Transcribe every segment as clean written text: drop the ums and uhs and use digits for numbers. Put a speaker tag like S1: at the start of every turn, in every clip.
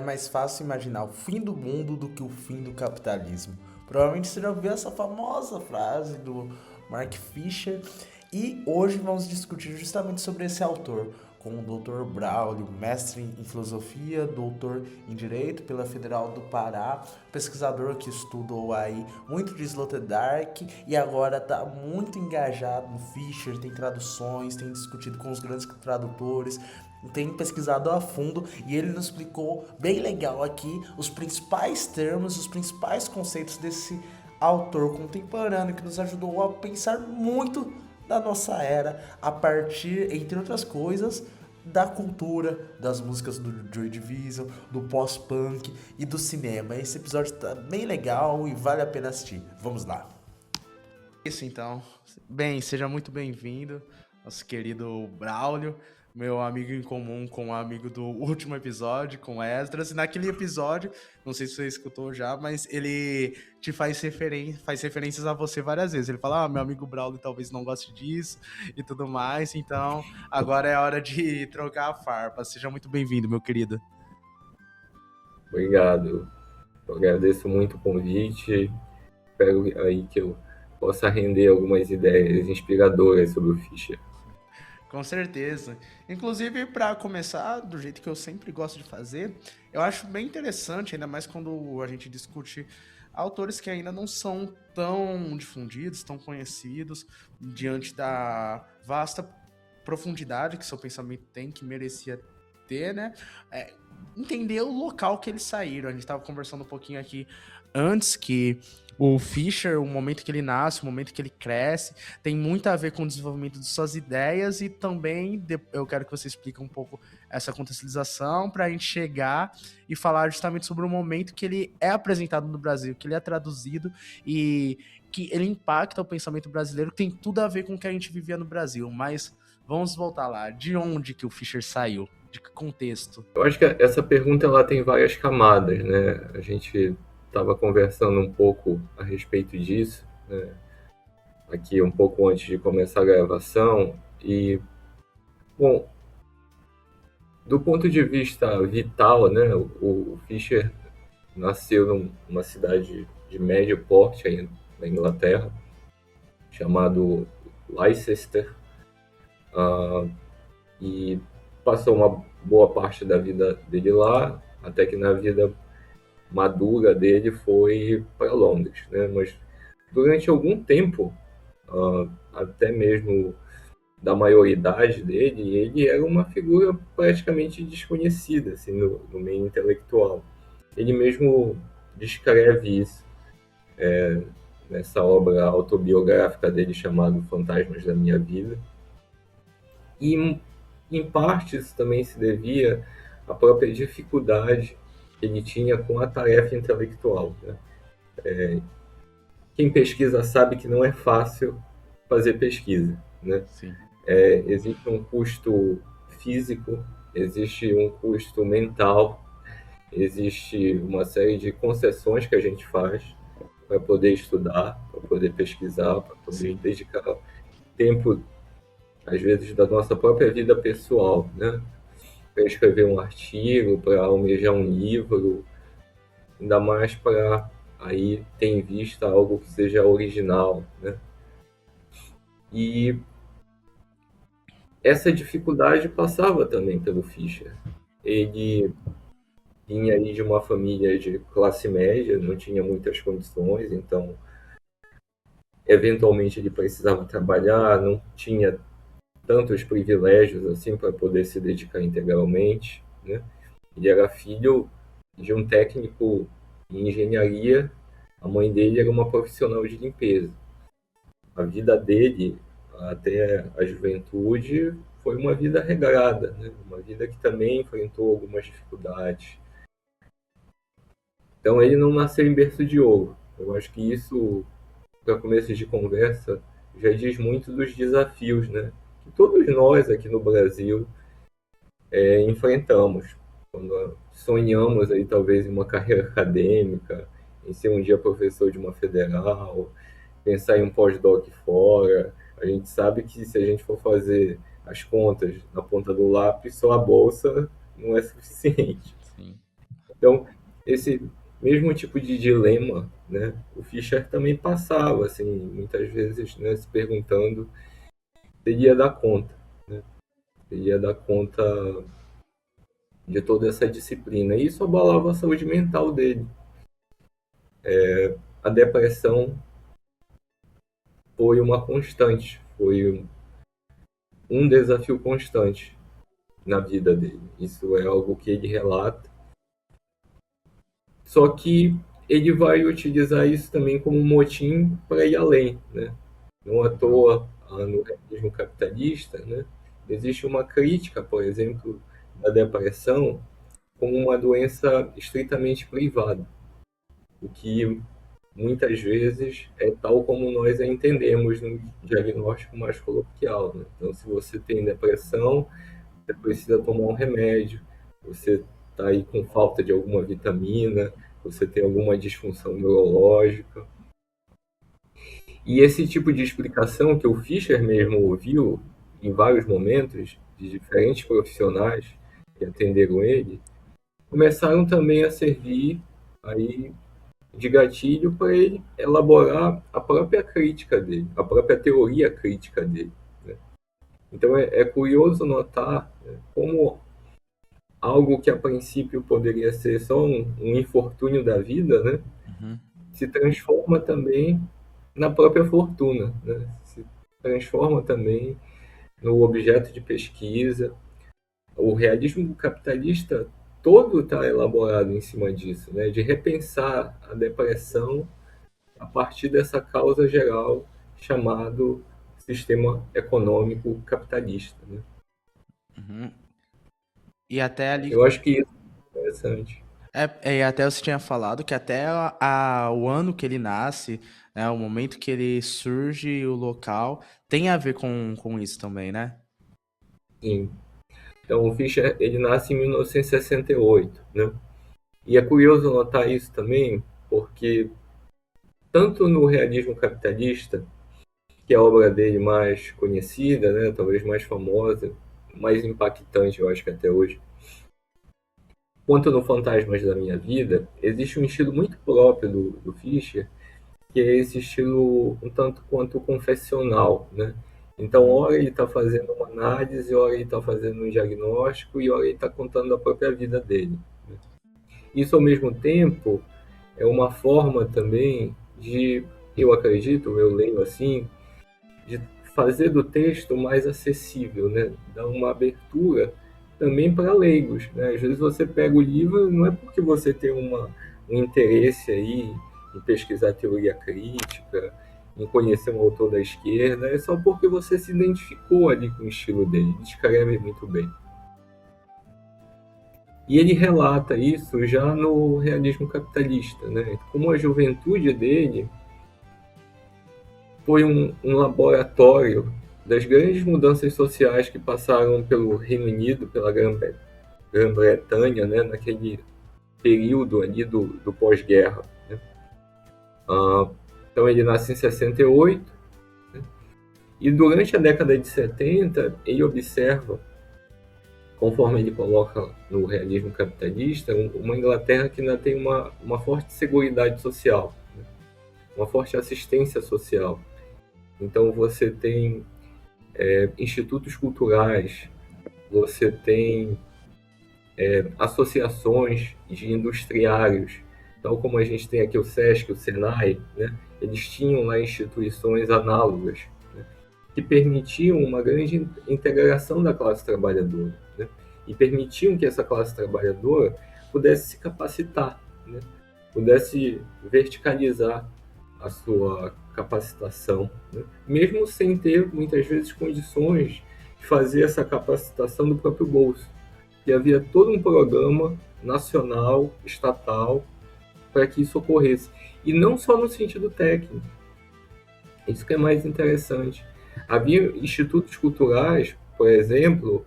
S1: É mais fácil imaginar o fim do mundo do que o fim do capitalismo. Provavelmente você já ouviu essa famosa frase do Mark Fisher. E hoje vamos discutir justamente sobre esse autor, com o Dr. Braulio, mestre em filosofia, doutor em direito pela Federal do Pará, pesquisador que estudou aí muito de Sloterdijk e agora está muito engajado no Fisher, tem traduções, tem discutido com os grandes tradutores, tem pesquisado a fundo e ele nos explicou bem legal aqui os principais termos, os principais conceitos desse autor contemporâneo que nos ajudou a pensar muito da nossa era a partir, entre outras coisas, da cultura, das músicas do Joy Division, do pós-punk e do cinema. Esse episódio tá bem legal e vale a pena assistir. Vamos lá. Isso então. Bem, seja muito bem-vindo, nosso querido Braulio, meu amigo em comum com o amigo do último episódio, com Esdras. E naquele episódio, não sei se você escutou já, mas ele te faz referências a você várias vezes. Ele fala, meu amigo Braulio talvez não goste disso e tudo mais. Então, agora é hora de trocar a farpa. Seja muito bem-vindo, meu querido.
S2: Obrigado. Eu agradeço muito o convite. Espero aí que eu possa render algumas ideias inspiradoras sobre o Fischer.
S1: Com certeza. Inclusive, para começar, do jeito que eu sempre gosto de fazer, eu acho bem interessante, ainda mais quando a gente discute autores que ainda não são tão difundidos, tão conhecidos, diante da vasta profundidade que seu pensamento tem, que merecia ter, né? É, entender o local que eles saíram. A gente estava conversando um pouquinho aqui antes que o Fischer, o momento que ele nasce, o momento que ele cresce, tem muito a ver com o desenvolvimento de suas ideias e também eu quero que você explique um pouco essa contextualização para a gente chegar e falar justamente sobre o momento que ele é apresentado no Brasil, que ele é traduzido e que ele impacta o pensamento brasileiro, que tem tudo a ver com o que a gente vivia no Brasil. Mas vamos voltar lá. De onde que o Fischer saiu? De que contexto?
S2: Eu acho que essa pergunta ela tem várias camadas, né? A gente estava conversando um pouco a respeito disso, né? Aqui um pouco antes de começar a gravação. E, bom, do ponto de vista vital, né? O Fischer nasceu numa cidade de médio porte aí na Inglaterra, chamado Leicester, e passou uma boa parte da vida dele lá, até que na vida madura dele foi para Londres, né? Mas durante algum tempo, até mesmo da maioridade dele, ele era uma figura praticamente desconhecida assim, no meio intelectual. Ele mesmo descreve isso nessa obra autobiográfica dele chamada Fantasmas da Minha Vida. E, em parte, isso também se devia à própria dificuldade que ele tinha com a tarefa intelectual, né? Quem pesquisa sabe que não é fácil fazer pesquisa, né?
S1: Sim.
S2: Existe um custo físico, existe um custo mental, existe uma série de concessões que a gente faz para poder estudar, para poder pesquisar, para poder
S1: Sim.
S2: dedicar tempo, às vezes, da nossa própria vida pessoal, né? Para escrever um artigo, para almejar um livro, ainda mais para aí ter em vista algo que seja original, né? E essa dificuldade passava também pelo Fischer. Ele vinha aí de uma família de classe média, não tinha muitas condições, então eventualmente ele precisava trabalhar, não tinha tantos privilégios assim para poder se dedicar integralmente, né? Ele era filho de um técnico em engenharia, a mãe dele era uma profissional de limpeza. A vida dele, até a juventude, foi uma vida regrada, né? Uma vida que também enfrentou algumas dificuldades. Então ele não nasceu em berço de ouro. Eu acho que isso, para começo de conversa, já diz muito dos desafios, né? Que todos nós aqui no Brasil enfrentamos. Quando sonhamos aí talvez em uma carreira acadêmica, em ser um dia professor de uma federal, pensar em um pós-doc fora, a gente sabe que se a gente for fazer as contas na ponta do lápis, só a bolsa não é suficiente.
S1: Sim.
S2: Então, esse mesmo tipo de dilema, né, o Fischer também passava, assim, muitas vezes, né, se perguntando se ele ia dar conta, né, se ele ia dar conta de toda essa disciplina. E isso abalava a saúde mental dele. A depressão foi uma constante, foi um desafio constante na vida dele. Isso é algo que ele relata. Só que ele vai utilizar isso também como motim para ir além, né? Não à toa, no realismo capitalista, né, existe uma crítica, por exemplo, da depressão como uma doença estritamente privada, o que muitas vezes é tal como nós a entendemos no diagnóstico mais coloquial, né? Então, se você tem depressão, você precisa tomar um remédio, você está aí com falta de alguma vitamina, você tem alguma disfunção neurológica. E esse tipo de explicação que o Fischer mesmo ouviu em vários momentos de diferentes profissionais que atenderam ele, começaram também a servir aí de gatilho para ele elaborar a própria crítica dele, a própria teoria crítica dele, né? Então é curioso notar, né, como algo que a princípio poderia ser só um infortúnio da vida, né,
S1: Uhum.
S2: se transforma também na própria fortuna, né? Se transforma também no objeto de pesquisa. O realismo capitalista todo está elaborado em cima disso, né? De repensar a depressão a partir dessa causa geral chamado sistema econômico capitalista, né?
S1: Uhum. E até ali.
S2: Eu acho que isso é interessante.
S1: E até você tinha falado que até o ano que ele nasce, né, o momento que ele surge, o local, tem a ver com isso também, né?
S2: Sim. Então, o Fischer ele nasce em 1968, né? E é curioso notar isso também, porque tanto no realismo capitalista, que é a obra dele mais conhecida, né, talvez mais famosa, mais impactante, eu acho que até hoje, quanto no Fantasmas da Minha Vida, existe um estilo muito próprio do Fischer, que é esse estilo um tanto quanto confessional, né? Então,
S1: Uhum.
S2: ora ele está fazendo uma análise, ora ele está fazendo um diagnóstico e ora ele está contando a própria vida dele. Isso, ao mesmo tempo, é uma forma também de, eu acredito, eu leio assim, de fazer do texto mais acessível, né? Dar uma abertura também para leigos, né? Às vezes você pega o livro, não é porque você tem um interesse aí em pesquisar teoria crítica, em conhecer um autor da esquerda, é só porque você se identificou ali com o estilo dele, ele escreve muito bem. E ele relata isso já no realismo capitalista, né? Como a juventude dele foi um laboratório das grandes mudanças sociais que passaram pelo Reino Unido, pela Grã-Bretanha, né, naquele período ali do pós-guerra, né? Então ele nasce em 68, né? E durante a década de 70 ele observa, conforme ele coloca no realismo capitalista, uma Inglaterra que ainda tem uma forte seguridade social, né? Uma forte assistência social. Então você tem institutos culturais, você tem associações de industriários, tal como a gente tem aqui o SESC, o SENAI, né? Eles tinham lá instituições análogas, né, que permitiam uma grande integração da classe trabalhadora, né? E permitiam que essa classe trabalhadora pudesse se capacitar, né? Pudesse verticalizar a sua capacitação, né? Mesmo sem ter, muitas vezes, condições de fazer essa capacitação do próprio bolso. E havia todo um programa nacional, estatal, para que isso ocorresse. E não só no sentido técnico, isso que é mais interessante. Havia institutos culturais, por exemplo,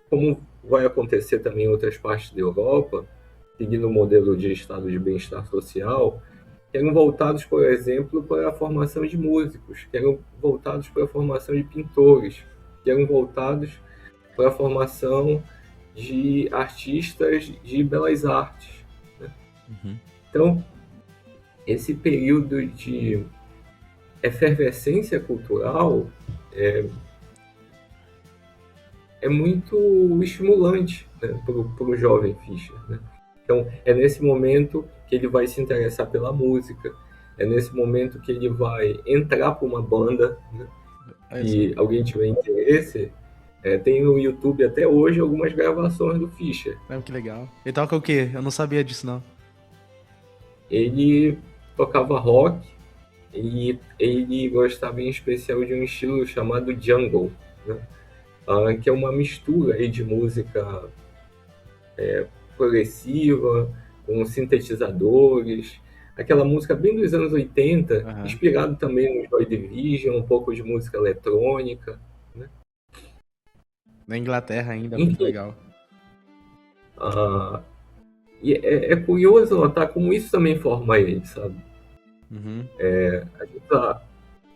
S2: como vai acontecer também em outras partes da Europa, seguindo o modelo de estado de bem-estar social, que eram voltados, por exemplo, para a formação de músicos, que eram voltados para a formação de pintores, que eram voltados para a formação de artistas de belas artes.
S1: Uhum.
S2: Então, esse período de efervescência cultural é muito estimulante, né, para o jovem Fischer, né? Então, é nesse momento que ele vai se interessar pela música, é nesse momento que ele vai entrar para uma banda, né?
S1: Exato.
S2: Se alguém tiver interesse, tem no YouTube até hoje algumas gravações do Fischer.
S1: Que legal. Ele toca o quê? Eu não sabia disso, não.
S2: Ele tocava rock e ele gostava em especial de um estilo chamado jungle, né? Que é uma mistura aí de música progressiva, com sintetizadores, aquela música bem dos anos 80,
S1: Aham.
S2: inspirado também no Joy Division, um pouco de música eletrônica, né?
S1: Na Inglaterra ainda, muito
S2: Enfim,
S1: legal.
S2: ah, e é curioso notar como isso também forma ele, sabe?
S1: Uhum.
S2: A gente está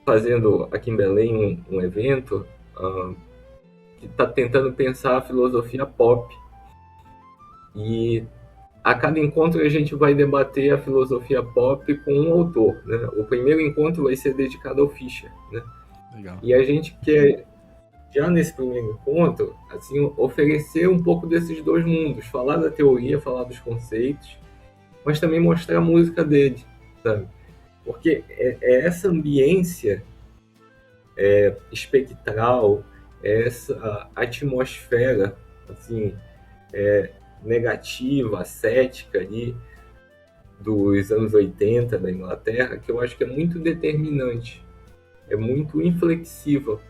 S2: fazendo aqui em Belém um evento que está tentando pensar a filosofia pop. E a cada encontro a gente vai debater a filosofia pop com um autor, né? O primeiro encontro vai ser dedicado ao Fischer, né?
S1: Legal.
S2: E a gente quer, já nesse primeiro encontro, assim, oferecer um pouco desses dois mundos, falar da teoria, falar dos conceitos, mas também mostrar a música dele, sabe? Porque é essa ambiência espectral, é essa atmosfera, assim, negativa, cética ali, dos anos 80 da Inglaterra, que eu acho que é muito determinante, é muito inflexiva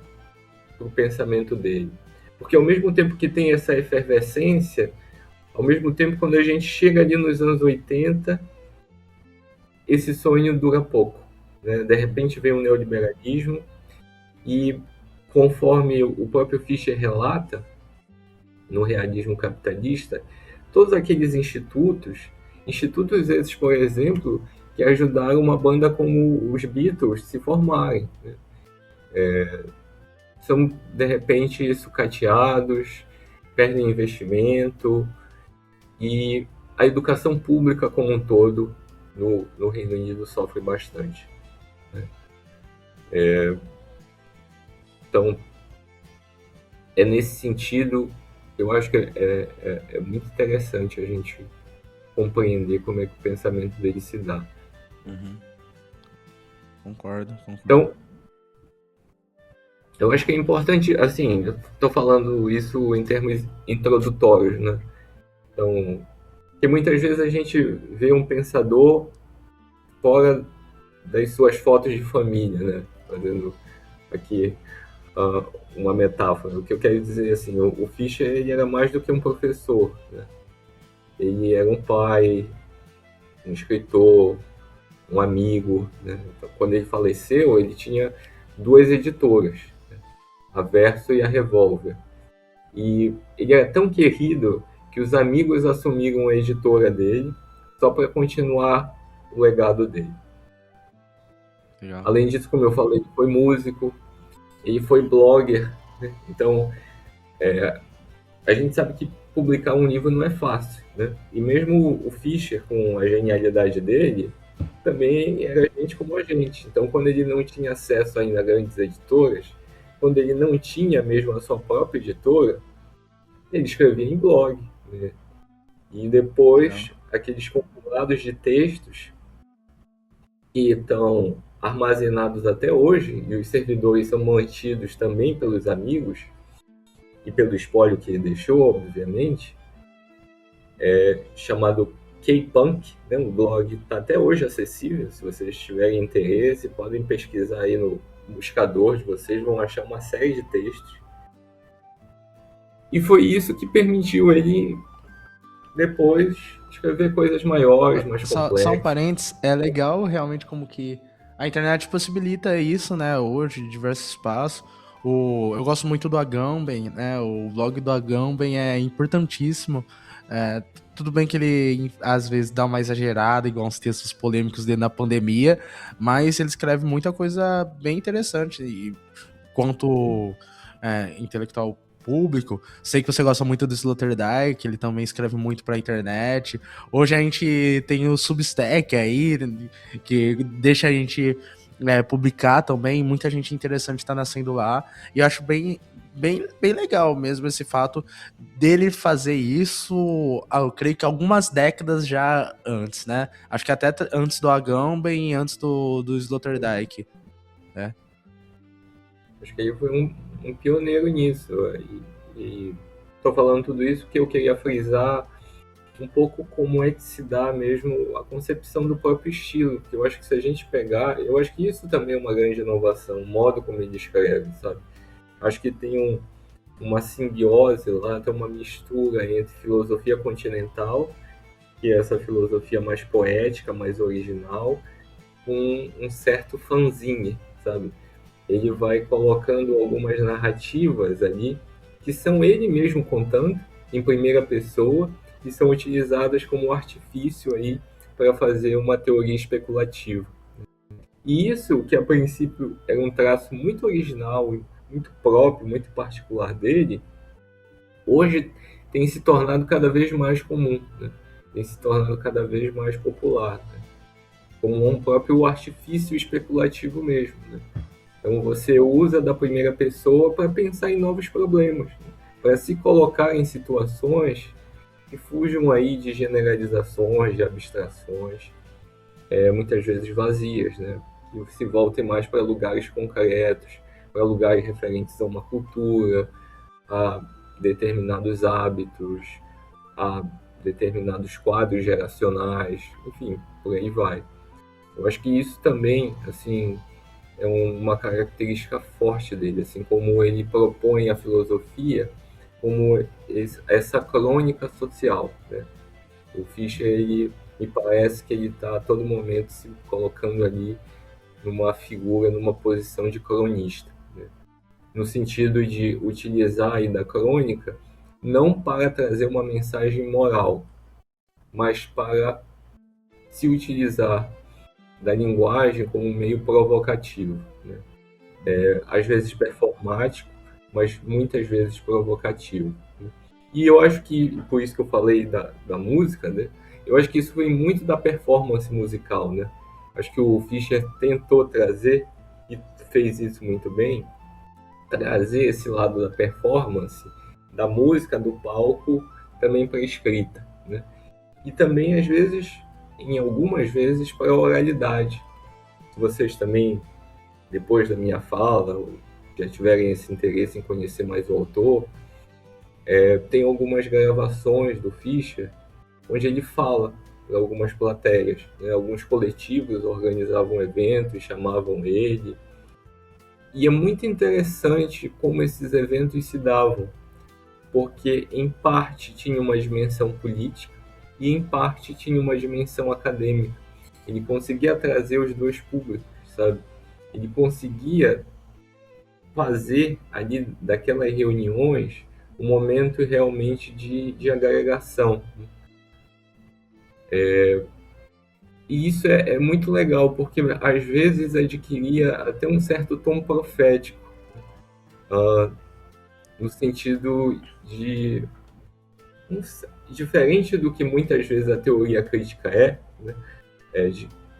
S2: para o pensamento dele. Porque ao mesmo tempo que tem essa efervescência, ao mesmo tempo quando a gente chega ali nos anos 80, esse sonho dura pouco, né? De repente vem um neoliberalismo e, conforme o próprio Fischer relata, no realismo capitalista, todos aqueles institutos esses, por exemplo, que ajudaram uma banda como os Beatles se formarem, né? São, de repente, sucateados, perdem investimento, e a educação pública como um todo no Reino Unido sofre bastante, né? Então, é nesse sentido, eu acho que é muito interessante a gente compreender como é que o pensamento dele se dá.
S1: Uhum. Concordo.
S2: Então, eu acho que é importante, assim, eu estou falando isso em termos introdutórios, né? Então, que muitas vezes a gente vê um pensador fora das suas fotos de família, né? Fazendo aqui uma metáfora. O que eu quero dizer, assim, o Fischer, ele era mais do que um professor, né? Ele era um pai, um escritor, um amigo, né? Então, quando ele faleceu, ele tinha duas editoras, né? A Verso e a Revolver. E ele era tão querido que os amigos assumiram a editora dele só para continuar o legado dele.
S1: Legal.
S2: Além disso, como eu falei, ele foi músico, ele foi blogger, né? Então, a gente sabe que publicar um livro não é fácil, né? E mesmo o Fischer, com a genialidade dele, também era gente como a gente. Então, quando ele não tinha acesso ainda a grandes editoras, quando ele não tinha mesmo a sua própria editora, ele escrevia em blog, né? E
S1: Legal.
S2: depois, aqueles compilados de textos que estão armazenados até hoje, e os servidores são mantidos também pelos amigos e pelo espólio que ele deixou, obviamente, chamado K-Punk, né? O blog está até hoje acessível. Se vocês tiverem interesse, podem pesquisar aí no buscador de vocês, vão achar uma série de textos. E foi isso que permitiu ele depois escrever coisas maiores, mais
S1: Só um
S2: complexas.
S1: parênteses, é legal realmente como que a internet possibilita isso, né, hoje, em diversos espaços. Eu gosto muito do Agamben, né, o blog do Agamben é importantíssimo. É, tudo bem que ele, às vezes, dá uma exagerada, igual uns textos polêmicos dele na pandemia, mas ele escreve muita coisa bem interessante, e quanto intelectual público. Sei que você gosta muito do Sloterdijk, ele também escreve muito pra internet. Hoje a gente tem o Substack aí, que deixa a gente publicar também. Muita gente interessante tá nascendo lá. E eu acho bem legal mesmo esse fato dele fazer isso, eu creio que algumas décadas já antes, né? Acho que até antes do Agamben e antes do Sloterdijk, né?
S2: Acho que ele foi um pioneiro nisso. E tô falando tudo isso porque eu queria frisar um pouco como é que se dá mesmo a concepção do próprio estilo. Que eu acho que se a gente pegar, eu acho que isso também é uma grande inovação, o modo como ele escreve, sabe? Acho que tem uma simbiose lá, tem uma mistura entre filosofia continental, que é essa filosofia mais poética, mais original, com um certo fanzine, sabe? Ele vai colocando algumas narrativas ali que são ele mesmo contando em primeira pessoa e são utilizadas como artifício aí para fazer uma teoria especulativa. E isso, que a princípio era um traço muito original, muito próprio, muito particular dele, hoje tem se tornado cada vez mais comum, né? Tem se tornado cada vez mais popular, né? Como um próprio artifício especulativo mesmo, né? Então você usa da primeira pessoa para pensar em novos problemas, né? Para se colocar em situações que fujam aí de generalizações, de abstrações, muitas vezes vazias, né? Que se voltem mais para lugares concretos, para lugares referentes a uma cultura, a determinados hábitos, a determinados quadros geracionais, enfim, por aí vai. Eu acho que isso também, assim, é uma característica forte dele, assim como ele propõe a filosofia como essa crônica social, né? O Fischer, ele me parece que ele está a todo momento se colocando ali numa figura, numa posição de cronista, né? No sentido de utilizar aí da crônica não para trazer uma mensagem moral, mas para se utilizar da linguagem como um meio provocativo, né? Às vezes performático, mas muitas vezes provocativo, né? E eu acho que, por isso que eu falei da música, né? Eu acho que isso vem muito da performance musical, né? Acho que o Fischer tentou trazer, e fez isso muito bem, trazer esse lado da performance, da música, do palco, também para a escrita, né? E também, às vezes, em algumas vezes, para a oralidade. Se vocês também, depois da minha fala, já tiverem esse interesse em conhecer mais o autor, tem algumas gravações do Fischer onde ele fala para algumas plateias, né? Alguns coletivos organizavam eventos, chamavam ele. E é muito interessante como esses eventos se davam, porque em parte tinha uma dimensão política e em parte tinha uma dimensão acadêmica. Ele conseguia trazer os dois públicos, sabe? Ele conseguia fazer ali daquelas reuniões um momento realmente de agregação. E isso é muito legal, porque às vezes adquiria até um certo tom profético, no sentido de diferente do que muitas vezes a teoria crítica né?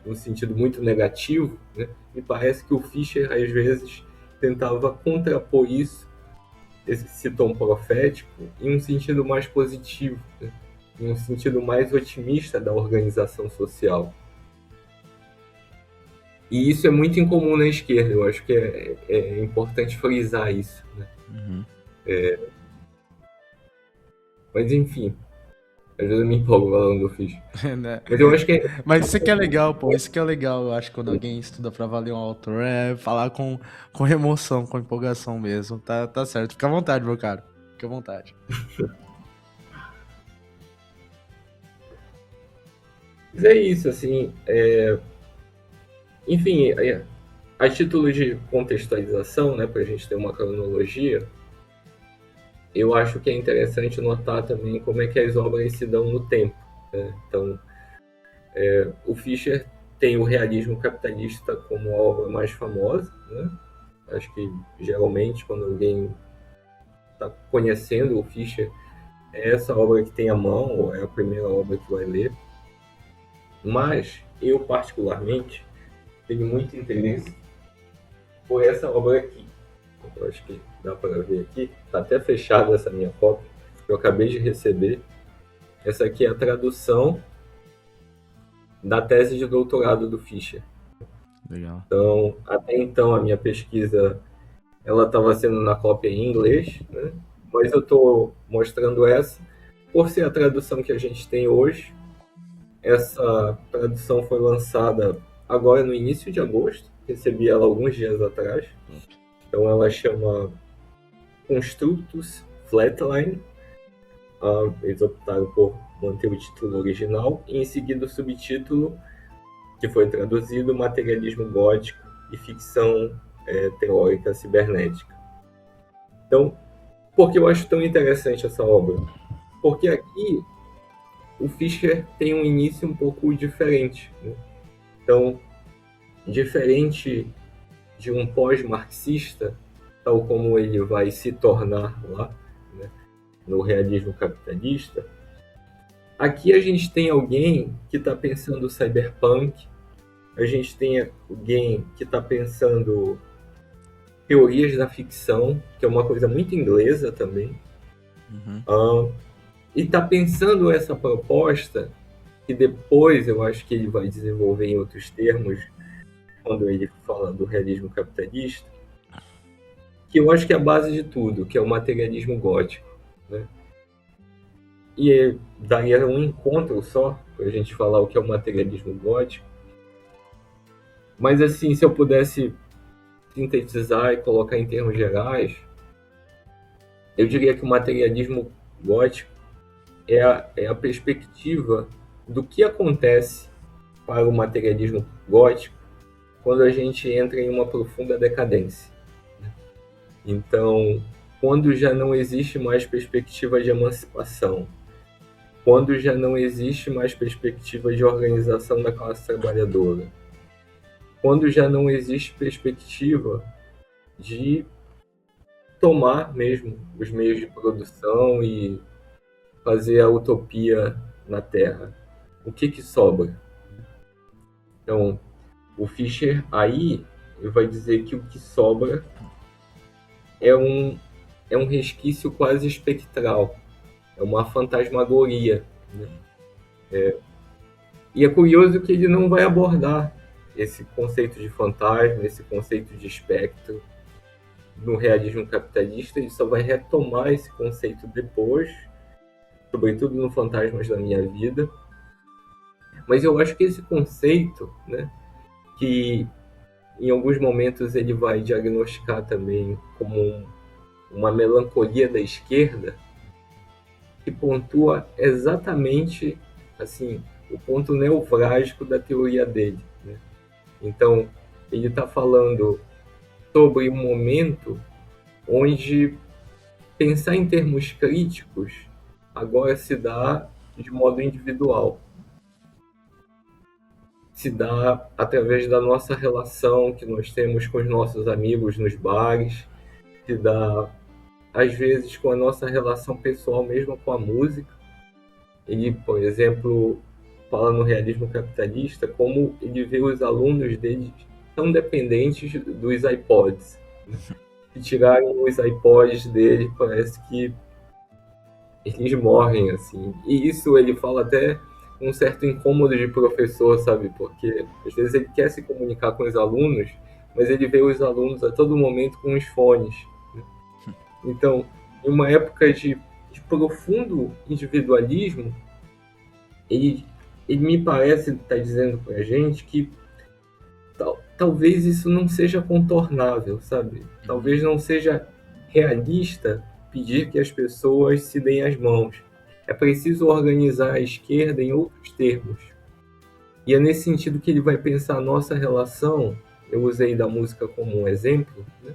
S2: No sentido muito negativo, né? Me parece que o Fischer às vezes tentava contrapor isso, esse tom profético, em um sentido mais positivo, né? Em um sentido mais otimista da organização social. E isso é muito incomum na esquerda, eu acho que é importante frisar isso, né?
S1: Uhum.
S2: Mas enfim, às vezes eu me empolgo falando do Fischer.
S1: Né?
S2: Mas eu acho que
S1: Mas isso que é legal, pô. Isso que é legal, eu acho, quando alguém estuda pra valer um autor, é falar com emoção, com empolgação mesmo. Tá certo. Fica à vontade, meu caro. Fica à vontade.
S2: é isso, assim. Enfim, a título de contextualização, né, para a gente ter uma cronologia, eu acho que é interessante notar também como é que as obras se dão no tempo, né? Então, o Fischer tem o realismo capitalista como a obra mais famosa, né? Acho que geralmente quando alguém tá conhecendo o Fischer, é essa obra que tem à mão, ou é a primeira obra que vai ler. Mas eu, particularmente, tenho muito interesse por essa obra aqui. Eu acho que dá para ver aqui. Está até fechada essa minha cópia, que eu acabei de receber. Essa aqui é a tradução da tese de doutorado do Fischer.
S1: Legal.
S2: Então, até então, a minha pesquisa ela estava sendo na cópia em inglês, né? Mas eu estou mostrando essa por ser a tradução que a gente tem hoje. Essa tradução foi lançada agora no início de agosto, recebi ela alguns dias atrás. Então ela chama Constructus Flatline. Eles optaram por manter o título original e em seguida o subtítulo, que foi traduzido, Materialismo Gótico e Ficção Teórica Cibernética. Então, por que eu acho tão interessante essa obra? Porque aqui o Fischer tem um início um pouco diferente, né? Então, diferente de um pós-marxista, tal como ele vai se tornar lá, né, no realismo capitalista, aqui a gente tem alguém que está pensando cyberpunk, a gente tem alguém que está pensando teorias da ficção, que é uma coisa muito inglesa também, e está pensando essa proposta, que depois eu acho que ele vai desenvolver em outros termos, quando ele fala do realismo capitalista, que eu acho que é a base de tudo, que é o materialismo gótico, né? E daria um encontro só para a gente falar o que é o materialismo gótico. Mas assim, se eu pudesse sintetizar e colocar em termos gerais, eu diria que o materialismo gótico é a perspectiva do que acontece para o materialismo gótico quando a gente entra em uma profunda decadência. Então, quando já não existe mais perspectiva de emancipação, quando já não existe mais perspectiva de organização da classe trabalhadora, quando já não existe perspectiva de tomar mesmo os meios de produção e fazer a utopia na Terra, o que sobra? Então, o Fischer aí vai dizer que o que sobra é um resquício quase espectral, é uma fantasmagoria, né? E é curioso que ele não vai abordar esse conceito de fantasma, esse conceito de espectro no realismo capitalista. Ele só vai retomar esse conceito depois, sobretudo no Fantasmas da Minha Vida. Mas eu acho que esse conceito, né, que em alguns momentos ele vai diagnosticar também como uma melancolia da esquerda, que pontua exatamente assim o ponto nevrálgico da teoria dele, né? Então, ele está falando sobre um momento onde pensar em termos críticos agora se dá de modo individual. Se dá através da nossa relação que nós temos com os nossos amigos nos bares, se dá às vezes com a nossa relação pessoal mesmo com a música. Ele, por exemplo, fala no realismo capitalista como ele vê os alunos dele tão dependentes dos iPods. Se tirarem os iPods dele, parece que eles morrem, assim. E isso ele fala até um certo incômodo de professor, sabe? Porque às vezes ele quer se comunicar com os alunos, mas ele vê os alunos a todo momento com os fones, né? Então, em uma época de profundo individualismo, ele me parece estar dizendo para a gente que talvez isso não seja contornável, sabe? Talvez não seja realista pedir que as pessoas se deem as mãos. É preciso organizar a esquerda em outros termos. E é nesse sentido que ele vai pensar a nossa relação. Eu usei da música como um exemplo, né?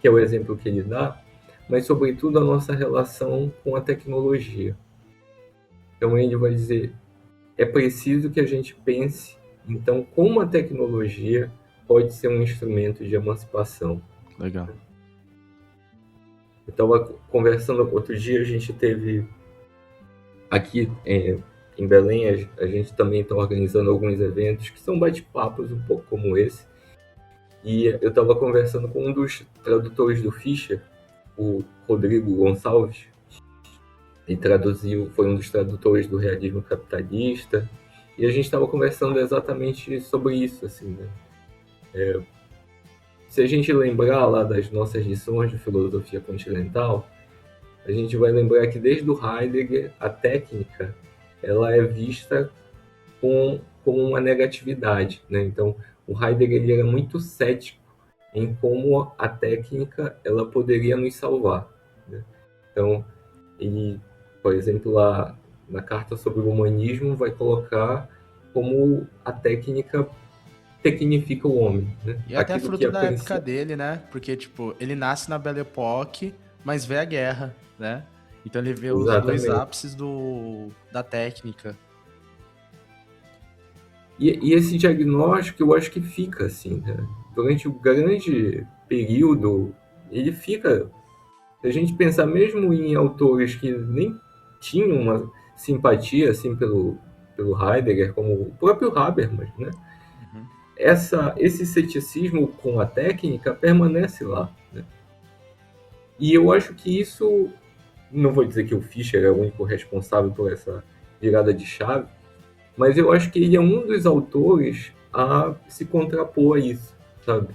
S2: Que é o exemplo que ele dá, mas sobretudo a nossa relação com a tecnologia. Então ele vai dizer, é preciso que a gente pense, então, como a tecnologia pode ser um instrumento de emancipação.
S1: Legal.
S2: Eu estava conversando outro dia, a gente teve aqui em Belém, a gente também está organizando alguns eventos que são bate-papos um pouco como esse. E eu estava conversando com um dos tradutores do Fischer, o Rodrigo Gonçalves. Ele traduziu, foi um dos tradutores do realismo capitalista. E a gente estava conversando exatamente sobre isso, assim, né? Se a gente lembrar lá das nossas lições de filosofia continental, a gente vai lembrar que desde o Heidegger a técnica ela é vista como uma negatividade, né? Então o Heidegger ele era muito cético em como a técnica ela poderia nos salvar, né? Então ele, por exemplo, lá na Carta sobre o Humanismo vai colocar como a técnica tecnifica o homem, né?
S1: E até
S2: Aquilo que
S1: fruto
S2: a
S1: da época
S2: princípio
S1: dele, né? Porque, tipo, ele nasce na Belle Époque, mas vê a guerra, né? Então ele vê os dois
S2: exatamente.
S1: ápices da técnica.
S2: E esse diagnóstico eu acho que fica assim, né? Durante o grande período, ele fica. Se a gente pensar mesmo em autores que nem tinham uma simpatia assim pelo Heidegger, como o próprio Habermas, né?
S1: Uhum.
S2: Esse ceticismo com a técnica permanece lá, né? E eu acho que isso, não vou dizer que o Fischer é o único responsável por essa virada de chave, mas eu acho que ele é um dos autores a se contrapor a isso, sabe?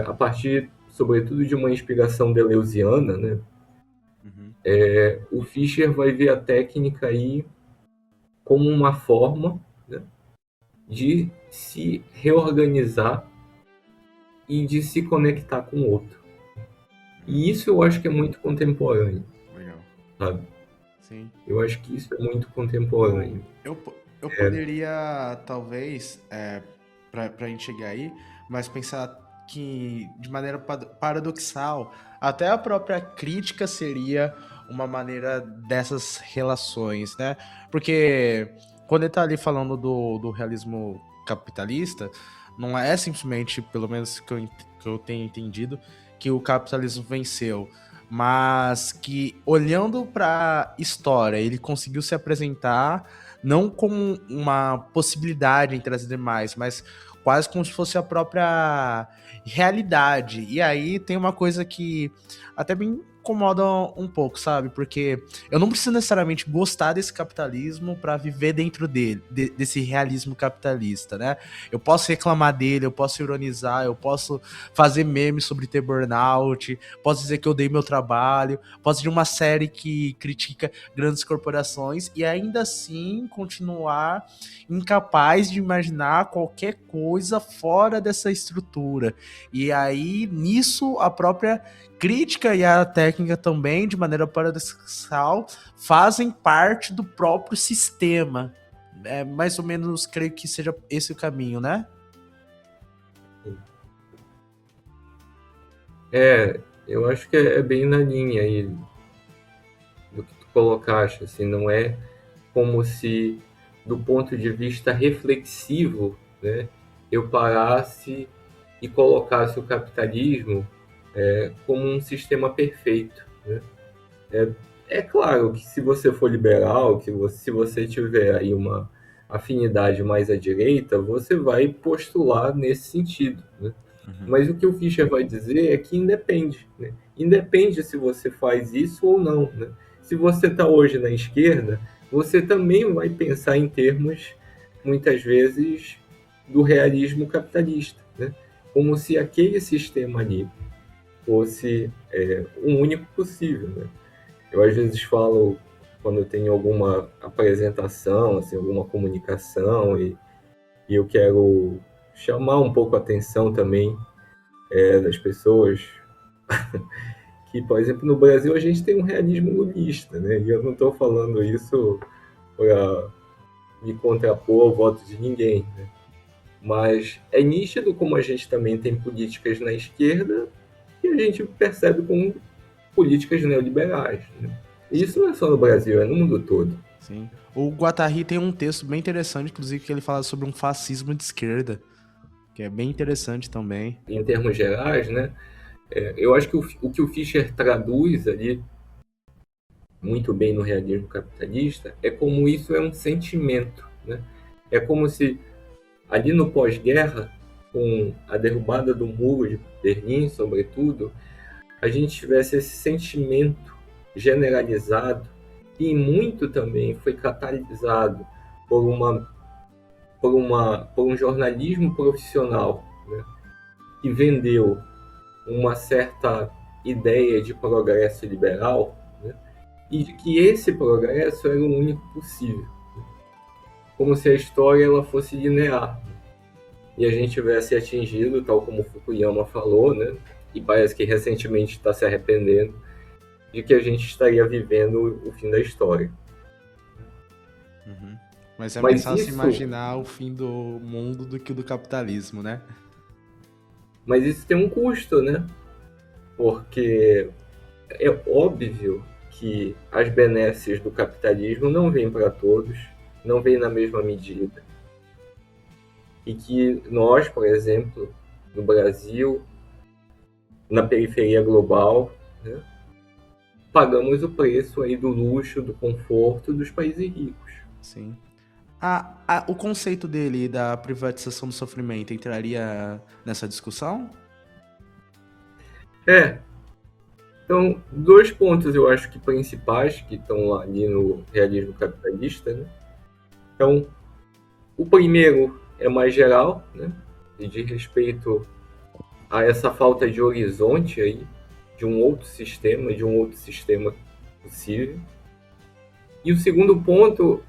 S2: A partir, sobretudo, de uma inspiração deleuziana, né?
S1: Uhum.
S2: O Fischer vai ver a técnica aí como uma forma, né, de se reorganizar e de se conectar com o outro. E isso eu acho que é muito contemporâneo,
S1: Legal.
S2: sabe?
S1: Sim.
S2: Eu acho que isso é muito contemporâneo.
S1: Eu poderia, talvez, pra gente chegar aí, mas pensar que, de maneira paradoxal, até a própria crítica seria uma maneira dessas relações, né? Porque quando ele tá ali falando do realismo capitalista, não é simplesmente, pelo menos que eu tenha entendido, que o capitalismo venceu, mas que, olhando para história, ele conseguiu se apresentar não como uma possibilidade entre as demais, mas quase como se fosse a própria realidade. E aí tem uma coisa que até me incomoda um pouco, sabe? Porque eu não preciso necessariamente gostar desse capitalismo para viver dentro dele, desse realismo capitalista, né? Eu posso reclamar dele, eu posso ironizar, eu posso fazer memes sobre ter burnout, posso dizer que eu dei meu trabalho, posso dizer uma série que critica grandes corporações e ainda assim continuar incapaz de imaginar qualquer coisa fora dessa estrutura. E aí, nisso, a própria crítica e a técnica também, de maneira paradoxal, fazem parte do próprio sistema. É mais ou menos, creio que seja esse o caminho, né?
S2: Eu acho que é bem na linha aí do que tu colocaste, assim, não é como se, do ponto de vista reflexivo, né, eu parasse e colocasse o capitalismo como um sistema perfeito, né? É, é claro que se você for liberal, se você tiver aí uma afinidade mais à direita, você vai postular nesse sentido, né?
S1: Uhum.
S2: Mas o que o Fischer vai dizer é que independe, né? Independe se você faz isso ou não, né? Se você está hoje na esquerda, você também vai pensar em termos, muitas vezes, do realismo capitalista, né? Como se aquele sistema ali fosse o único possível, né? Eu às vezes falo quando eu tenho alguma apresentação, assim, alguma comunicação e eu quero chamar um pouco a atenção também das pessoas que, por exemplo, no Brasil a gente tem um realismo lulista, né? E eu não estou falando isso para me contrapor ao voto de ninguém, né? Mas é nítido como a gente também tem políticas na esquerda que a gente percebe como políticas neoliberais, né? E isso não é só no Brasil, é no mundo todo.
S1: Sim. O Guattari tem um texto bem interessante, inclusive, que ele fala sobre um fascismo de esquerda, que é bem interessante também.
S2: Em termos gerais, né? Eu acho que o que o Fischer traduz ali muito bem no realismo capitalista é como isso é um sentimento, né? É como se ali no pós-guerra, com a derrubada do muro de Berlim, sobretudo, a gente tivesse esse sentimento generalizado e muito também foi catalisado por por um jornalismo profissional, né, que vendeu uma certa ideia de progresso liberal, né, e de que esse progresso era o único possível, como se a história ela fosse linear e a gente tivesse atingido, tal como Fukuyama falou, né, e parece que recentemente está se arrependendo, de que a gente estaria vivendo o fim da história.
S1: Uhum. Mas é mais
S2: Mas
S1: fácil
S2: isso,
S1: imaginar o fim do mundo do que o do capitalismo, né?
S2: mas isso tem um custo, né? Porque é óbvio que as benesses do capitalismo não vêm para todos, não vêm na mesma medida. E que nós, por exemplo, no Brasil, na periferia global, né, pagamos o preço aí do luxo, do conforto dos países ricos.
S1: Sim. O conceito dele da privatização do sofrimento entraria nessa discussão?
S2: É, então, dois pontos eu acho que principais que estão ali no realismo capitalista, né? Então, o primeiro é mais geral, né? E diz respeito a essa falta de horizonte aí, de um outro sistema possível. E o segundo ponto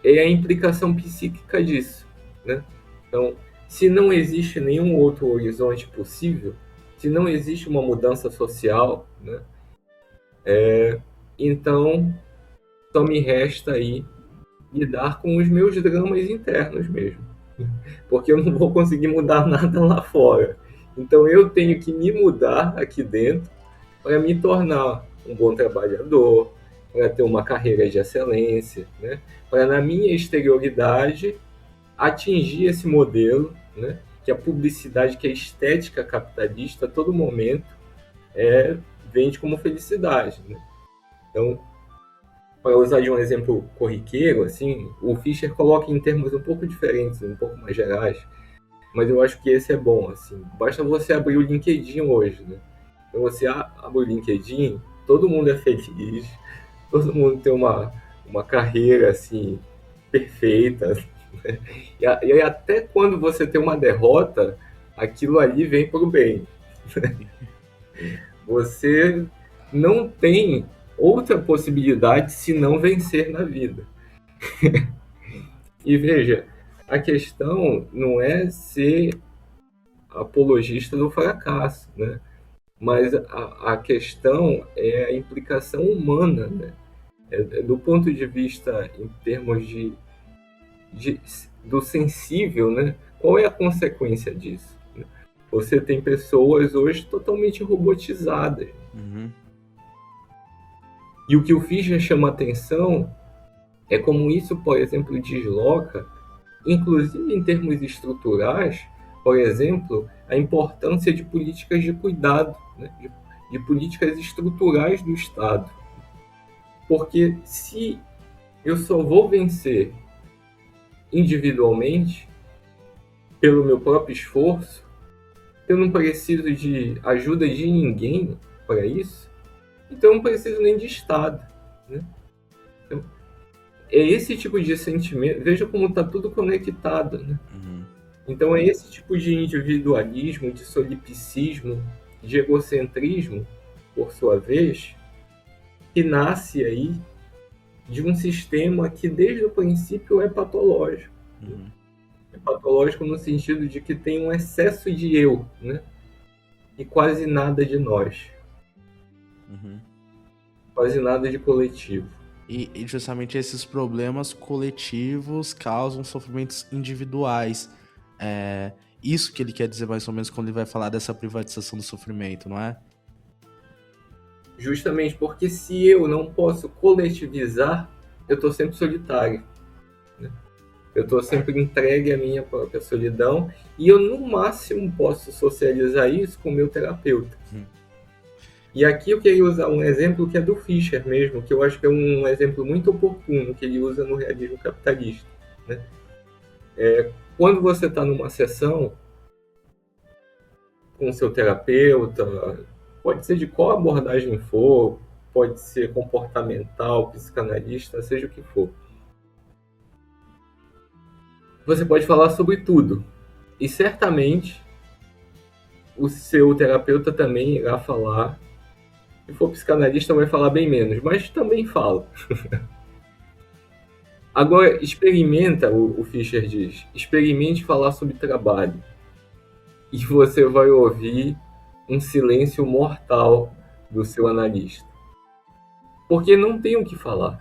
S2: é a implicação psíquica disso, né? Então, se não existe nenhum outro horizonte possível, se não existe uma mudança social, né? Então só me resta aí lidar com os meus dramas internos mesmo, porque eu não vou conseguir mudar nada lá fora. Então eu tenho que me mudar aqui dentro para me tornar um bom trabalhador, para ter uma carreira de excelência, né? Para na minha exterioridade atingir esse modelo, né? Que a publicidade, que a estética capitalista a todo momento vende como felicidade, né? Então, para usar de um exemplo corriqueiro, assim, o Fischer coloca em termos um pouco diferentes, um pouco mais gerais, mas eu acho que esse é bom, assim. Basta você abrir o LinkedIn hoje, né? Então você abre o LinkedIn, todo mundo é feliz, todo mundo tem uma carreira, assim, perfeita, né? E aí até quando você tem uma derrota, aquilo ali vem para o bem. Você não tem outra possibilidade se não vencer na vida. E veja, a questão não é ser apologista do fracasso, né? Mas a questão é a implicação humana, né? Do ponto de vista em termos de, do sensível, né? Qual é a consequência disso? Você tem pessoas hoje totalmente robotizadas.
S1: Uhum.
S2: E o que o Fischer chama atenção é como isso, por exemplo, desloca, inclusive em termos estruturais, por exemplo, a importância de políticas de cuidado, né? De políticas estruturais do Estado. Porque se eu só vou vencer individualmente, pelo meu próprio esforço, eu não preciso de ajuda de ninguém para isso, então eu não preciso nem de Estado, né? Então, é esse tipo de sentimento, veja como está tudo conectado, né?
S1: Uhum.
S2: Então é esse tipo de individualismo, de solipsismo, de egocentrismo, por sua vez, que nasce aí de um sistema que desde o princípio é patológico.
S1: Uhum.
S2: É patológico no sentido de que tem um excesso de eu, né? E quase nada de nós.
S1: Uhum.
S2: Quase nada de coletivo.
S1: E justamente esses problemas coletivos causam sofrimentos individuais. Isso que ele quer dizer mais ou menos quando ele vai falar dessa privatização do sofrimento, não é?
S2: Justamente porque se eu não posso coletivizar, eu estou sempre solitário, né? Eu estou sempre entregue à minha própria solidão e eu, no máximo, posso socializar isso com o meu terapeuta. E aqui eu queria usar um exemplo que é do Fischer mesmo, que eu acho que é um exemplo muito oportuno que ele usa no realismo capitalista, né? Quando você está numa sessão com o seu terapeuta, pode ser de qual abordagem for, pode ser comportamental, psicanalista, seja o que for. Você pode falar sobre tudo. E certamente o seu terapeuta também irá falar. Se for psicanalista, vai falar bem menos, mas também fala. Agora, experimenta, o Fischer diz, experimente falar sobre trabalho. E você vai ouvir um silêncio mortal do seu analista. Porque não tem o que falar.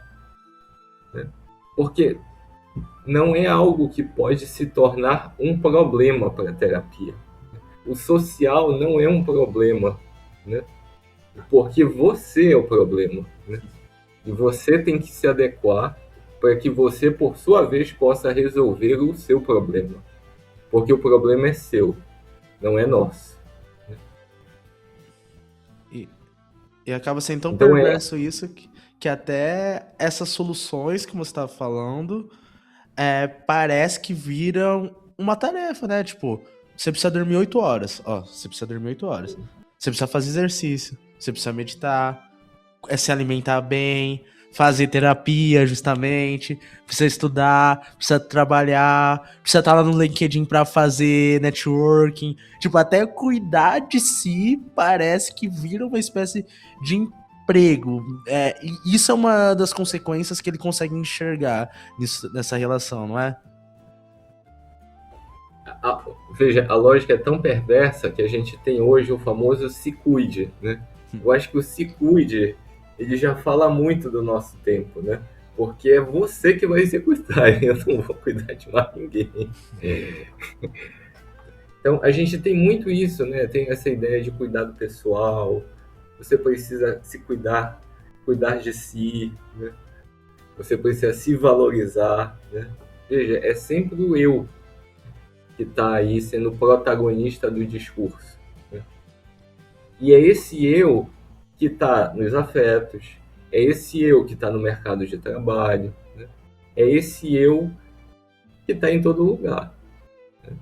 S2: Né? Porque não é algo que pode se tornar um problema para a terapia. O social não é um problema, né? Porque você é o problema. Né? E você tem que se adequar para que você, por sua vez, possa resolver o seu problema. Porque o problema é seu, não é nosso.
S1: E, e acaba sendo tão
S2: Então
S1: perverso isso que até essas soluções que você estava falando parece que viram uma tarefa, né? Tipo, você precisa dormir 8 horas. Ó, você precisa dormir 8 horas. Você precisa fazer exercício. Você precisa meditar. Se alimentar bem. Fazer terapia, justamente. Precisa estudar. Precisa trabalhar. Precisa estar lá no LinkedIn pra fazer networking. Tipo, até cuidar de si parece que vira uma espécie de emprego. E isso é uma das consequências que ele consegue enxergar nessa relação, não é?
S2: veja, a lógica é tão perversa que a gente tem hoje o famoso se cuide, né? Eu acho que o se cuide, ele já fala muito do nosso tempo, né? Porque é você que vai se cuidar, eu não vou cuidar de mais ninguém. Então, a gente tem muito isso, né? Tem essa ideia de cuidado pessoal, você precisa se cuidar, cuidar de si, né? Você precisa se valorizar, né? Veja, é sempre o eu que está aí sendo protagonista do discurso. Né? E é esse eu que está nos afetos, é esse eu que está no mercado de trabalho, né? É esse eu que está em todo lugar. Né?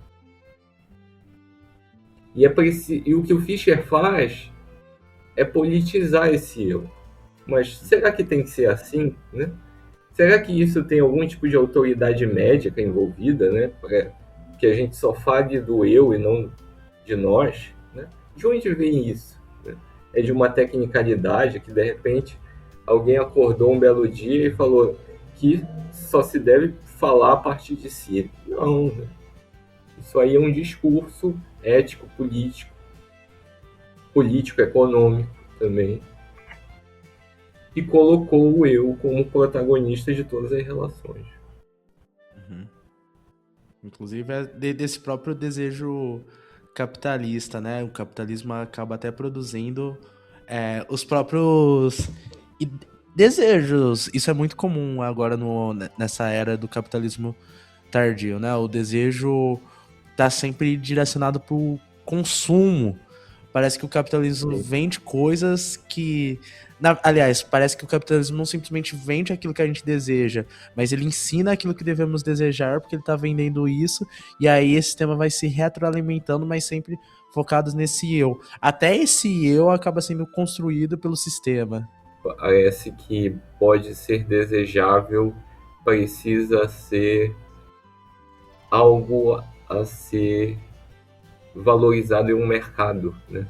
S2: E o que o Fischer faz é politizar esse eu. Mas será que tem que ser assim? Né? Será que isso tem algum tipo de autoridade médica envolvida, né? Para que a gente só fale do eu e não de nós? Né? De onde vem isso? Né? É de uma tecnicalidade que, de repente, alguém acordou um belo dia e falou que só se deve falar a partir de si. Não, né? Isso aí é um discurso ético, político, econômico também, e colocou o eu como protagonista de todas as relações.
S1: Uhum. Inclusive é desse próprio desejo capitalista, né? O capitalismo acaba até produzindo os próprios desejos. Isso é muito comum agora nessa era do capitalismo tardio, né? O desejo tá sempre direcionado pro consumo. Parece que o capitalismo vende coisas que... aliás, parece que o capitalismo não simplesmente vende aquilo que a gente deseja, mas ele ensina aquilo que devemos desejar, porque ele tá vendendo isso, e aí esse sistema vai se retroalimentando, mas sempre focados nesse eu. Até esse eu acaba sendo construído pelo sistema.
S2: Parece que pode ser desejável, precisa ser algo a ser valorizado em um mercado, né?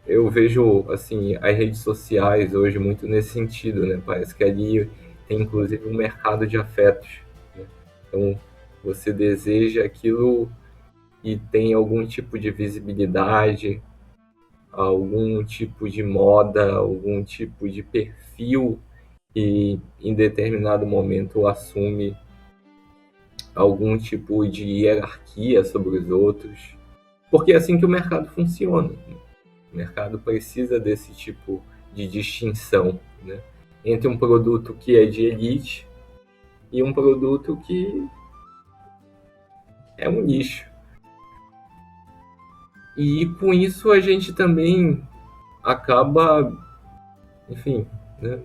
S2: Eu vejo assim as redes sociais hoje muito nesse sentido, né? Parece que ali tem inclusive um mercado de afetos, né? Então você deseja aquilo e tem algum tipo de visibilidade, algum tipo de moda, algum tipo de perfil que em determinado momento assume algum tipo de hierarquia sobre os outros, porque é assim que o mercado funciona. O mercado precisa desse tipo de distinção, né? Entre um produto que é de elite e um produto que é um nicho. E com isso a gente também acaba, enfim, né,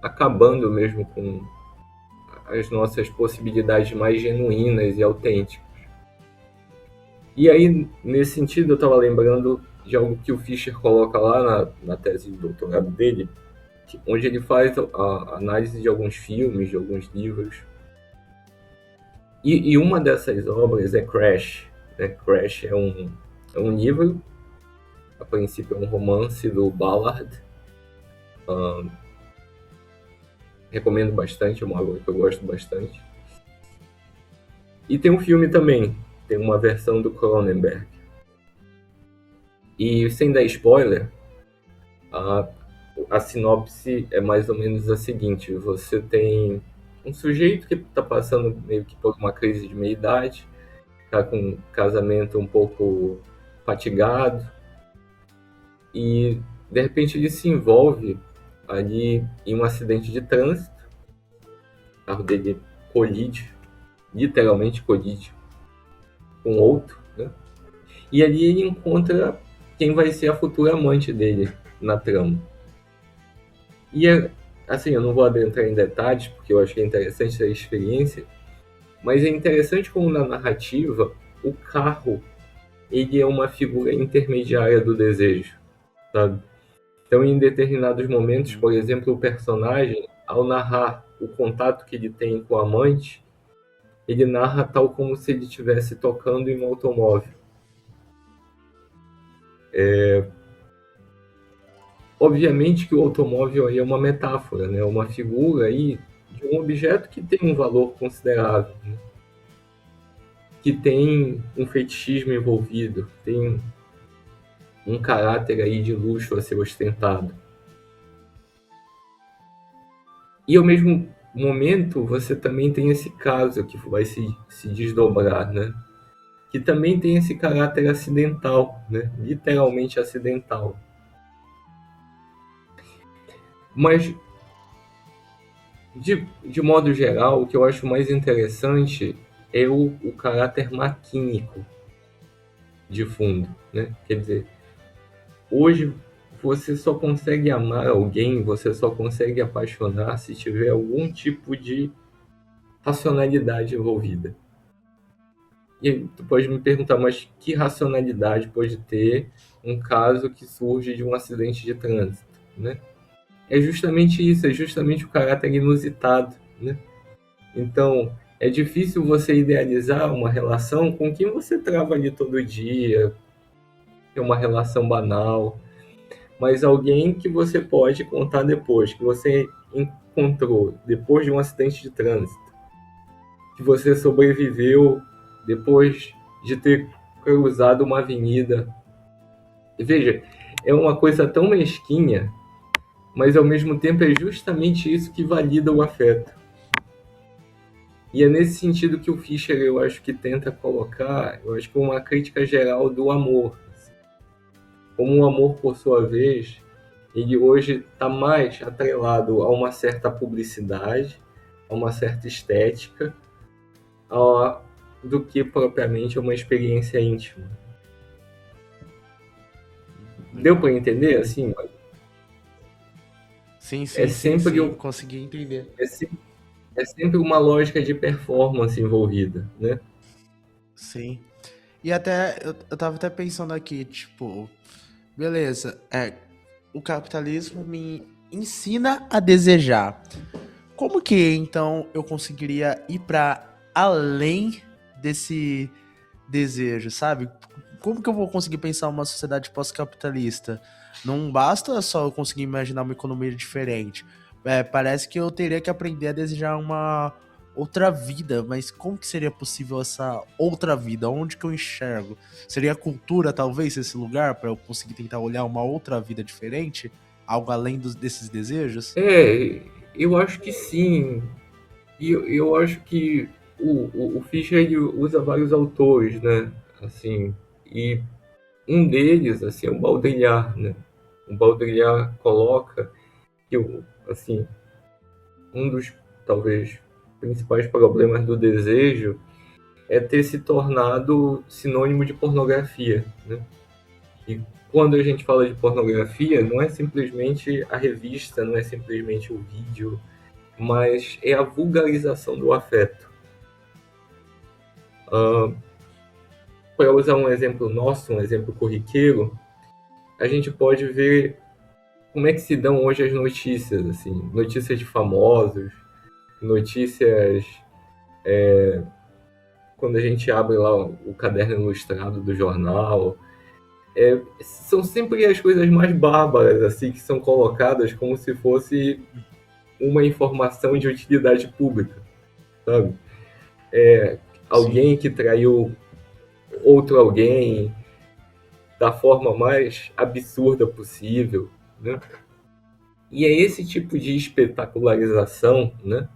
S2: acabando mesmo com as nossas possibilidades mais genuínas e autênticas. E aí, nesse sentido, eu estava lembrando de algo que o Fischer coloca lá na tese de doutorado dele, onde ele faz a análise de alguns filmes, de alguns livros. E uma dessas obras é Crash. Né? Crash é um livro, a princípio é um romance do Ballard. Recomendo bastante, é uma obra que eu gosto bastante. E tem um filme também, tem uma versão do Cronenberg. E sem dar spoiler, a sinopse é mais ou menos a seguinte: você tem um sujeito que está passando meio que por uma crise de meia-idade, está com um casamento um pouco fatigado, e de repente ele se envolve ali em um acidente de trânsito, o carro dele colide, literalmente colide com outro, né? E ali ele encontra quem vai ser a futura amante dele na trama. E assim, eu não vou adentrar em detalhes, porque eu acho que é interessante essa experiência, mas é interessante como na narrativa o carro ele é uma figura intermediária do desejo, sabe? Então, em determinados momentos, por exemplo, o personagem, ao narrar o contato que ele tem com a amante, ele narra tal como se ele estivesse tocando em um automóvel. Obviamente que o automóvel aí é uma metáfora, né? Uma figura aí de um objeto que tem um valor considerável, né? Que tem um fetichismo envolvido, tem um caráter aí de luxo a ser ostentado. E ao mesmo momento você também tem esse caso que vai se desdobrar, né? Que também tem esse caráter acidental, né? Literalmente acidental. Mas, de modo geral, o que eu acho mais interessante é o caráter maquínico de fundo, né? Quer dizer, hoje você só consegue amar alguém, você só consegue apaixonar se tiver algum tipo de racionalidade envolvida. E tu pode me perguntar, mas que racionalidade pode ter um caso que surge de um acidente de trânsito, né? É justamente isso, é justamente o caráter inusitado, né? Então, é difícil você idealizar uma relação com quem você trava ali todo dia, é uma relação banal, mas alguém que você pode contar depois, que você encontrou depois de um acidente de trânsito, que você sobreviveu depois de ter cruzado uma avenida. E veja, é uma coisa tão mesquinha, mas ao mesmo tempo é justamente isso que valida o afeto. E é nesse sentido que o Fischer, eu acho que tenta colocar, eu acho que uma crítica geral do amor. Como o amor, por sua vez, ele hoje está mais atrelado a uma certa publicidade, a uma certa estética, do que propriamente a uma experiência íntima. Deu para entender? Assim,
S1: Sim,
S2: é
S1: sim, sim,
S2: sempre,
S1: sim. Consegui entender.
S2: é sempre, é sempre uma lógica de performance envolvida, né?
S1: Sim. E até, eu tava até pensando aqui, tipo, beleza, o capitalismo me ensina a desejar. Como que então eu conseguiria ir para além desse desejo, sabe? Como que eu vou conseguir pensar uma sociedade pós-capitalista? Não basta só eu conseguir imaginar uma economia diferente. Parece que eu teria que aprender a desejar uma outra vida, mas como que seria possível essa outra vida? Onde que eu enxergo? Seria a cultura, talvez, esse lugar para eu conseguir tentar olhar uma outra vida diferente? Algo além desses desejos?
S2: Eu acho que sim. E eu acho que o Fischer ele usa vários autores, né? Assim, e um deles, assim, é o Baudrillard, né? O Baudrillard coloca que, assim, um dos, talvez, principais problemas do desejo é ter se tornado sinônimo de pornografia, né? E quando a gente fala de pornografia, não é simplesmente a revista, não é simplesmente o vídeo, mas é a vulgarização do afeto. Para usar um exemplo nosso, um exemplo corriqueiro, a gente pode ver como é que se dão hoje as notícias, assim, notícias de famosos, notícias quando a gente abre lá o caderno ilustrado do jornal, são sempre as coisas mais bárbaras, assim, que são colocadas como se fosse uma informação de utilidade pública, sabe?
S1: Sim,
S2: Alguém que traiu outro alguém da forma mais absurda possível, né? E é esse tipo de espetacularização, né?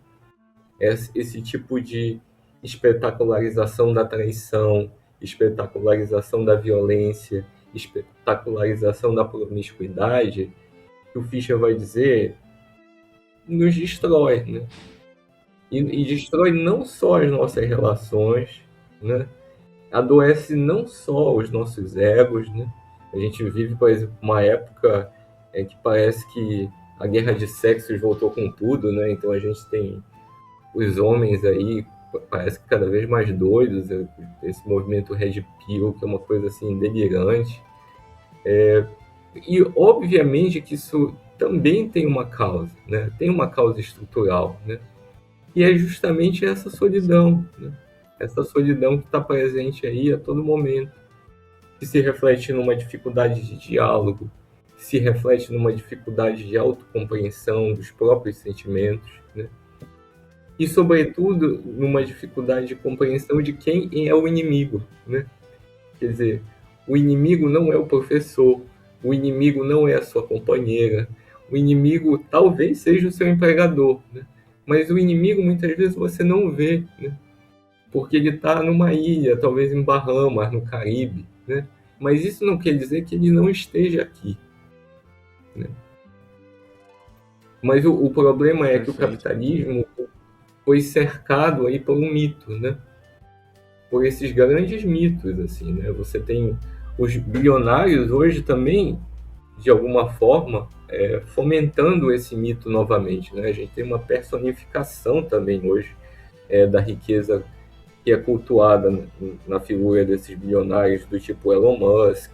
S2: Esse tipo de espetacularização da traição, espetacularização da violência, espetacularização da promiscuidade, que o Fischer vai dizer, nos destrói, né? E destrói não só as nossas relações, né? Adoece não só os nossos egos, né? A gente vive, por exemplo, uma época em que parece que a guerra de sexos voltou com tudo, né? Então a gente tem os homens aí, parece que cada vez mais doidos, esse movimento Red Pill, que é uma coisa assim delirante. E obviamente que isso também tem uma causa, né? Tem uma causa estrutural, né? E é justamente essa solidão, né? Essa solidão que está presente aí a todo momento, que se reflete numa dificuldade de diálogo, se reflete numa dificuldade de autocompreensão dos próprios sentimentos, né? E, sobretudo, numa dificuldade de compreensão de quem é o inimigo, né? Quer dizer, o inimigo não é o professor, o inimigo não é a sua companheira, o inimigo talvez seja o seu empregador, né? Mas o inimigo muitas vezes você não vê, né? Porque ele está numa ilha, talvez em Bahamas, no Caribe, né? Mas isso não quer dizer que ele não esteja aqui, né? Mas o problema é que o
S1: perfeito.
S2: capitalismo foi cercado aí por um mito, né? Por esses grandes mitos, assim, né? Você tem os bilionários hoje também, de alguma forma, fomentando esse mito novamente, né? A gente tem uma personificação também hoje da riqueza que é cultuada na figura desses bilionários do tipo Elon Musk,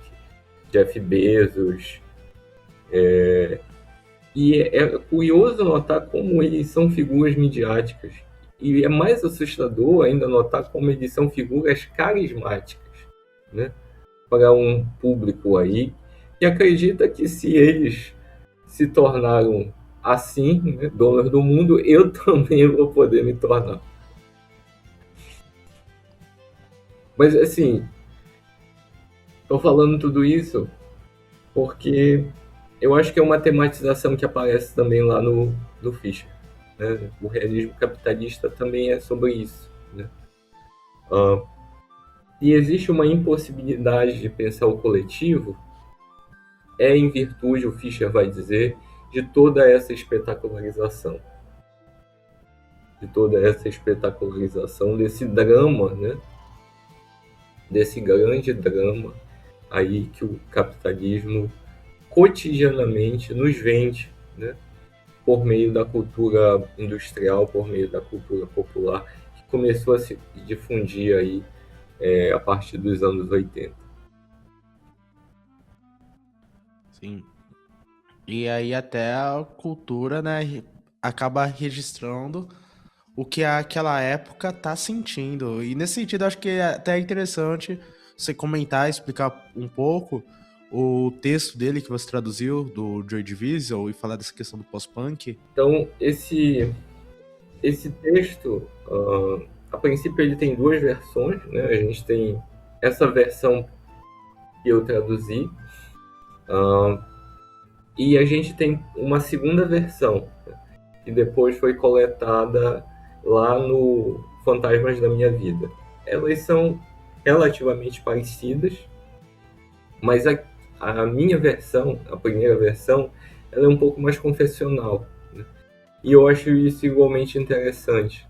S2: Jeff Bezos. E é curioso notar como eles são figuras midiáticas. E é mais assustador ainda notar como eles são figuras carismáticas, né? Para um público aí que acredita que se eles se tornaram assim, né, donos do mundo, eu também vou poder me tornar. Mas assim, estou falando tudo isso porque eu acho que é uma tematização que aparece também lá no Fischer. Né? O realismo capitalista também é sobre isso. Né? Uh, e existe uma impossibilidade de pensar o coletivo, em virtude, o Fischer vai dizer, de toda essa espetacularização. De toda essa espetacularização desse drama, né? Desse grande drama aí que o capitalismo cotidianamente nos vende, né? Por meio da cultura industrial, por meio da cultura popular, que começou a se difundir aí a partir dos anos 80.
S1: Sim. E aí até a cultura, né, acaba registrando o que aquela época tá sentindo. E nesse sentido, acho que é até interessante você comentar, explicar um pouco o texto dele que você traduziu, do Joy Division, e falar dessa questão do pós-punk.
S2: Então, esse texto, a princípio, ele tem duas versões. Né? A gente tem essa versão que eu traduzi, e a gente tem uma segunda versão, né? Que depois foi coletada lá no Fantasmas da Minha Vida. Elas são relativamente parecidas, mas a minha versão, a primeira versão, ela é um pouco mais confessional. Né? E eu acho isso igualmente interessante.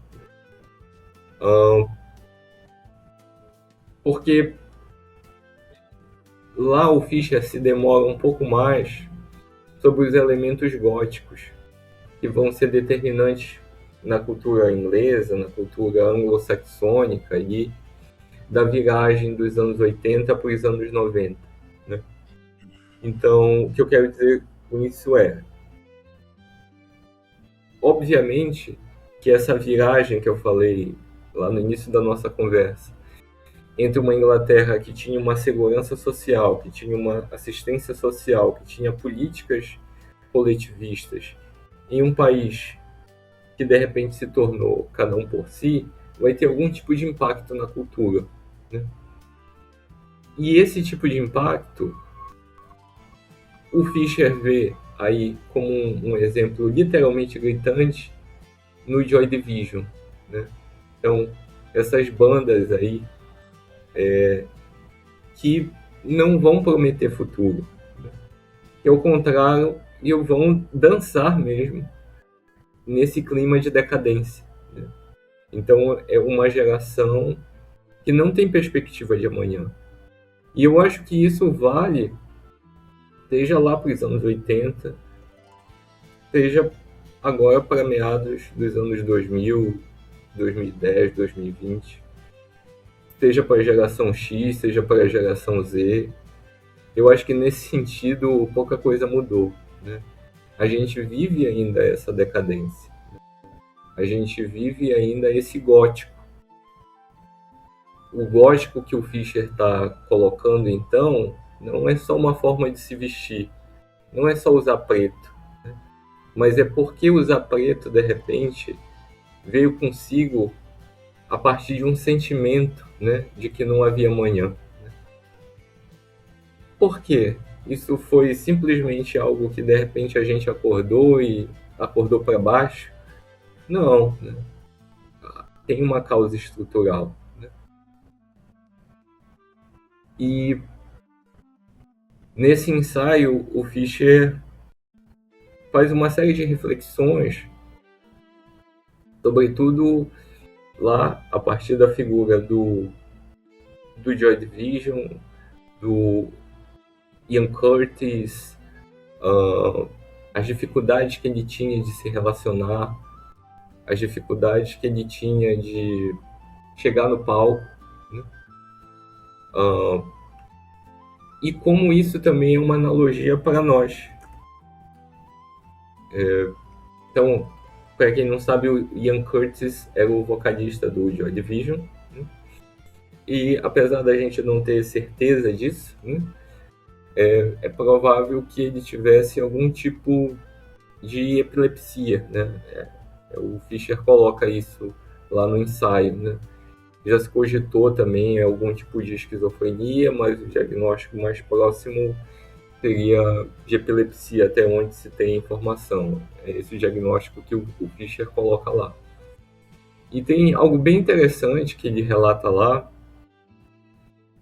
S2: Porque lá o Fischer se demora um pouco mais sobre os elementos góticos, que vão ser determinantes na cultura inglesa, na cultura anglo-saxônica e da viragem dos anos 80 para os anos 90. Né? Então, o que eu quero dizer com isso é, obviamente, que essa viragem que eu falei lá no início da nossa conversa, entre uma Inglaterra que tinha uma segurança social, que tinha uma assistência social, que tinha políticas coletivistas, em um país que de repente se tornou cada um por si, vai ter algum tipo de impacto na cultura. Né? E esse tipo de impacto, o Fischer vê aí como um exemplo literalmente gritante no Joy Division. Né? Então, essas bandas aí que não vão prometer futuro, né? Que ao contrário, vão dançar mesmo nesse clima de decadência. Né? Então, é uma geração que não tem perspectiva de amanhã. E eu acho que isso vale, seja lá para os anos 80, seja agora para meados dos anos 2000, 2010, 2020, seja para a geração X, seja para a geração Z. Eu acho que nesse sentido pouca coisa mudou. Né? A gente vive ainda essa decadência. A gente vive ainda esse gótico. O gótico que o Fischer está colocando, então, não é só uma forma de se vestir, não é só usar preto, né? Mas é porque usar preto, de repente, veio consigo a partir de um sentimento, né, de que não havia amanhã. Por quê? Isso foi simplesmente algo que, de repente, a gente acordou e acordou para baixo? Não, né? Tem uma causa estrutural. Né? E nesse ensaio, o Fischer faz uma série de reflexões, sobretudo lá a partir da figura do Joy Division, do Ian Curtis, as dificuldades que ele tinha de se relacionar, as dificuldades que ele tinha de chegar no palco, né? E como isso também é uma analogia para nós. Então, para quem não sabe, o Ian Curtis era o vocalista do Joy Division, né? E apesar da gente não ter certeza disso, né, é provável que ele tivesse algum tipo de epilepsia, né? O Fischer coloca isso lá no ensaio, né? Já se cogitou também algum tipo de esquizofrenia, mas o diagnóstico mais próximo seria de epilepsia, até onde se tem informação. É esse o diagnóstico que o Fischer coloca lá. E tem algo bem interessante que ele relata lá,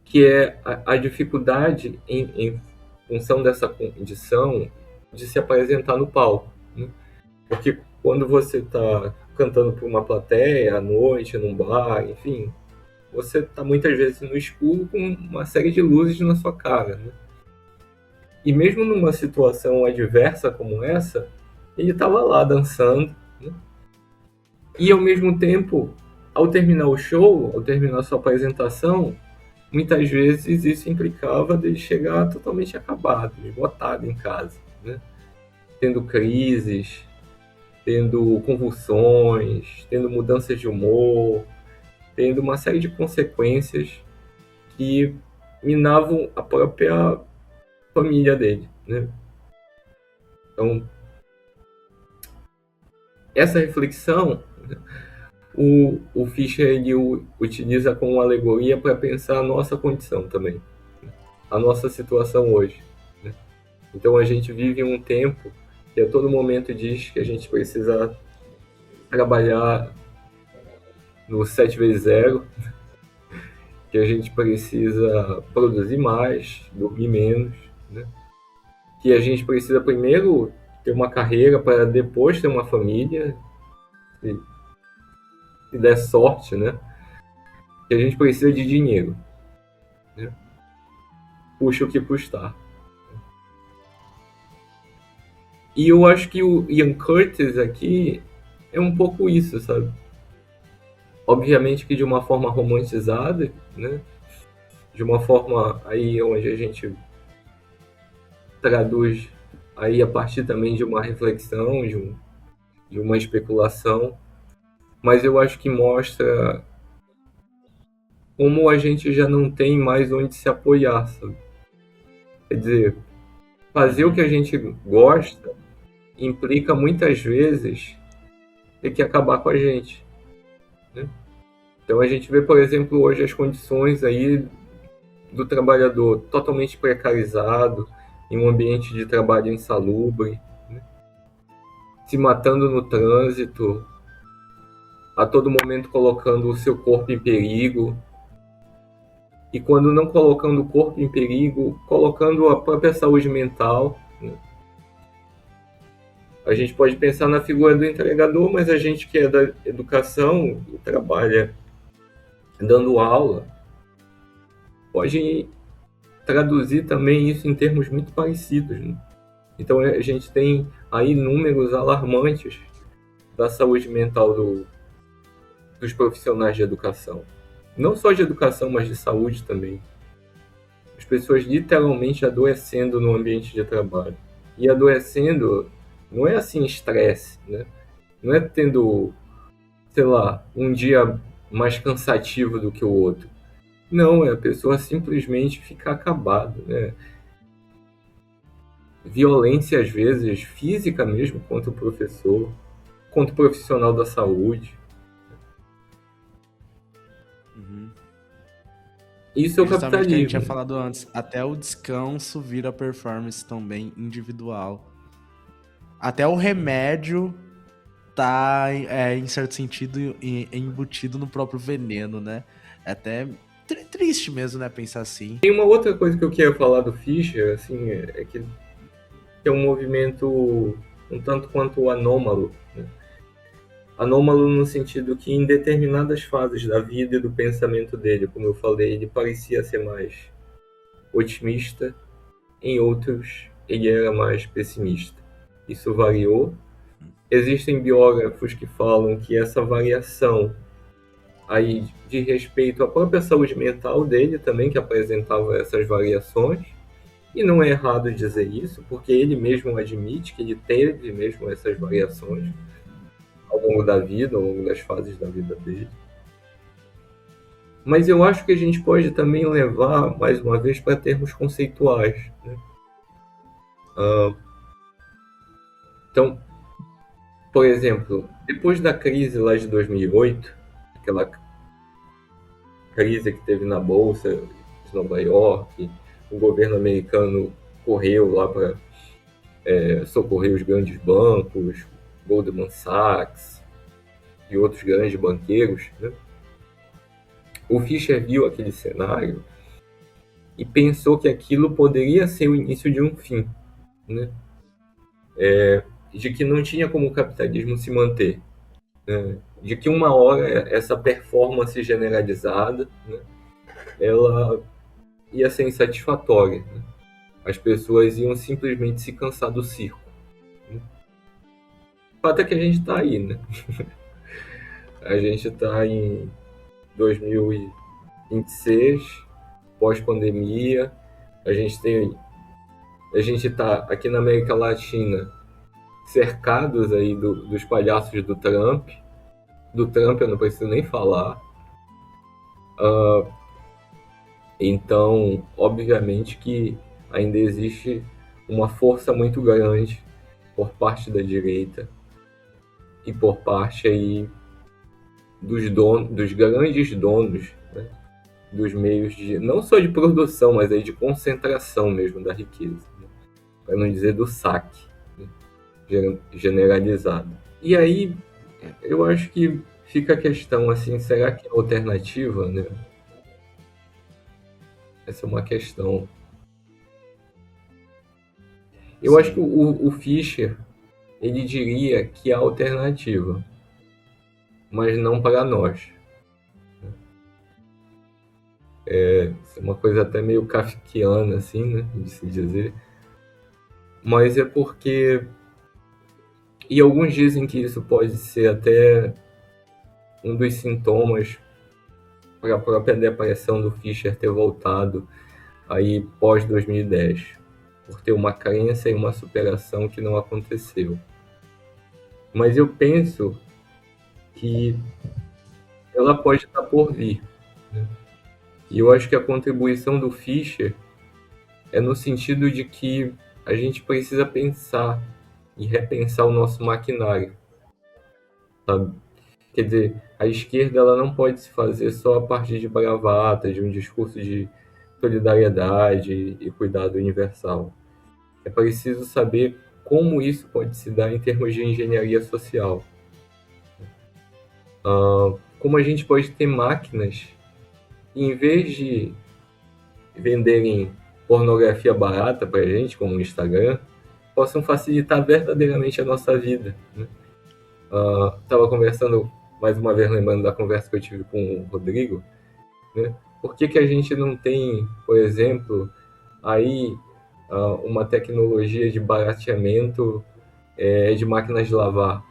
S2: que é a dificuldade em função dessa condição de se apresentar no palco. Né? Porque quando você está cantando para uma plateia à noite, num bar, enfim, você está muitas vezes no escuro com uma série de luzes na sua cara. Né? E mesmo numa situação adversa como essa, ele estava lá dançando. Né? E ao mesmo tempo, ao terminar o show, ao terminar a sua apresentação, muitas vezes isso implicava de chegar totalmente acabado, esgotado em casa, né? Tendo crises, tendo convulsões, tendo mudanças de humor, tendo uma série de consequências que minavam a própria família dele, né? Então, essa reflexão, o Fischer ele utiliza como alegoria para pensar a nossa condição também, a nossa situação hoje. Né? Então, a gente vive um tempo que a todo momento diz que a gente precisa trabalhar no 7x0, que a gente precisa produzir mais, dormir menos, né? Que a gente precisa primeiro ter uma carreira para depois ter uma família, se der sorte, né? Que a gente precisa de dinheiro. Né? custe o que custar. E eu acho que o Ian Curtis aqui é um pouco isso, sabe? Obviamente que de uma forma romantizada, né? De uma forma aí onde a gente traduz aí a partir também de uma reflexão, de uma especulação, mas eu acho que mostra como a gente já não tem mais onde se apoiar, sabe? Quer dizer, fazer o que a gente gosta implica muitas vezes ter que acabar com a gente, né? Então a gente vê, por exemplo, hoje as condições aí do trabalhador totalmente precarizado, em um ambiente de trabalho insalubre, né? Se matando no trânsito, a todo momento colocando o seu corpo em perigo, e quando não colocando o corpo em perigo, colocando a própria saúde mental, né? A gente pode pensar na figura do entregador, mas a gente que é da educação e trabalha dando aula, pode traduzir também isso em termos muito parecidos, né? Então a gente tem aí números alarmantes da saúde mental dos profissionais de educação. Não só de educação, mas de saúde também. As pessoas literalmente adoecendo no ambiente de trabalho. E adoecendo não é assim estresse, né? Não é tendo, sei lá, um dia mais cansativo do que o outro. Não, é a pessoa simplesmente ficar acabada, né? Violência, às vezes, física mesmo, contra o professor, contra o profissional da saúde.
S1: Uhum.
S2: Isso é
S1: E
S2: o
S1: justamente o que a gente tinha
S2: capitalismo.
S1: falado antes, até o descanso vira performance também individual. Até o remédio tá, em certo sentido, embutido no próprio veneno, né? É até triste mesmo, né, pensar assim.
S2: Tem uma outra coisa que eu queria falar do Fischer, assim, é que é um movimento um tanto quanto anômalo, né? Anômalo no sentido que em determinadas fases da vida e do pensamento dele, como eu falei, ele parecia ser mais otimista, em outros ele era mais pessimista. Isso variou. Existem biógrafos que falam que essa variação aí de respeito à própria saúde mental dele também, que apresentava essas variações, e não é errado dizer isso, porque ele mesmo admite que ele teve mesmo essas variações ao longo da vida, ao longo das fases da vida dele. Mas eu acho que a gente pode também levar, mais uma vez, para termos conceituais, né? Então, por exemplo, depois da crise lá de 2008, aquela crise que teve na Bolsa de Nova York, o governo americano correu lá para socorrer os grandes bancos, Goldman Sachs e outros grandes banqueiros, né? O Fischer viu aquele cenário e pensou que aquilo poderia ser o início de um fim, né? De que não tinha como o capitalismo se manter, né? De que uma hora essa performance generalizada, né, ela ia ser insatisfatória, né? As pessoas iam simplesmente se cansar do circo, né? O fato é que a gente está aí, né? A gente está em 2026, pós-pandemia, a gente tem, a gente está aqui na América Latina cercados aí dos palhaços do Trump. Do Trump eu não preciso nem falar. Então, obviamente que ainda existe uma força muito grande por parte da direita e por parte aí dos donos, dos grandes donos, né, dos meios de não só de produção, mas aí de concentração mesmo da riqueza, né, para não dizer do saque, né, generalizado. E aí eu acho que fica a questão assim, será que a alternativa, né? Essa é uma questão. Eu acho que
S1: Sim.
S2: o Fischer ele diria que há alternativa, mas não para nós. Isso é uma coisa até meio kafkiana, assim, né, de se dizer. Mas é porque... E alguns dizem que isso pode ser até um dos sintomas para a própria depressão do Fischer ter voltado aí pós 2010, por ter uma crença e uma superação que não aconteceu. Mas eu penso que ela pode estar por vir, né? E eu acho que a contribuição do Fischer é no sentido de que a gente precisa pensar e repensar o nosso maquinário, sabe? Quer dizer, a esquerda ela não pode se fazer só a partir de bravata, de um discurso de solidariedade e cuidado universal. É preciso saber como isso pode se dar em termos de engenharia social. Como a gente pode ter máquinas que, em vez de venderem pornografia barata para a gente, como o Instagram, possam facilitar verdadeiramente a nossa vida, né? Estava conversando, mais uma vez lembrando da conversa que eu tive com o Rodrigo, né? Por que a gente não tem, por exemplo, aí uma tecnologia de barateamento de máquinas de lavar?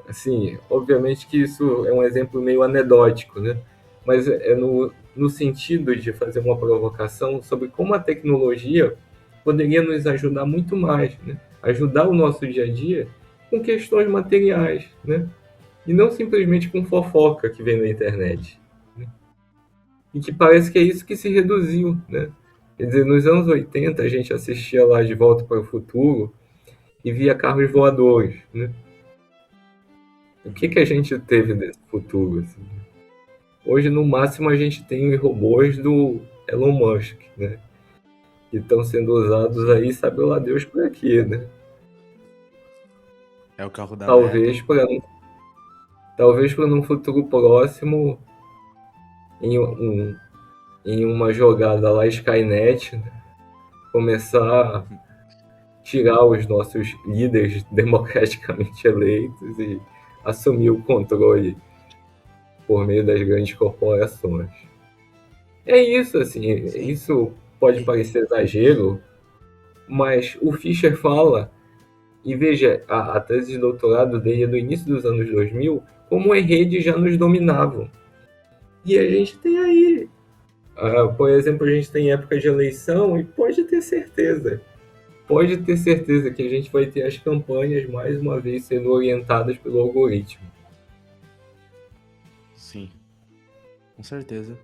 S2: Assim, obviamente que isso é um exemplo meio anedótico, né? Mas é no sentido de fazer uma provocação sobre como a tecnologia poderia nos ajudar muito mais, né? Ajudar o nosso dia a dia com questões materiais, né? E não simplesmente com fofoca que vem na internet, né? E que parece que é isso que se reduziu, né? Quer dizer, nos anos 80 a gente assistia lá De Volta para o Futuro e via carros voadores, né? O que a gente teve desse futuro, assim? Hoje, no máximo, a gente tem os robôs do Elon Musk, né? Que estão sendo usados aí, sabe lá Deus por aqui, né?
S1: É o carro da
S2: Talvez
S1: Lego.
S2: para talvez para um futuro próximo, em, um, em uma jogada lá Skynet, né? Começar a tirar os nossos líderes democraticamente eleitos e assumir o controle por meio das grandes corporações. É isso, assim,
S1: Sim.
S2: isso pode
S1: E-
S2: parecer exagero, mas o Fischer fala, e veja, a tese de doutorado dele é do início dos anos 2000, como as redes já nos dominavam. E a gente tem aí, por exemplo, a gente tem época de eleição e pode ter certeza que a gente vai ter as campanhas mais uma vez sendo orientadas pelo algoritmo.
S1: Sim, com certeza.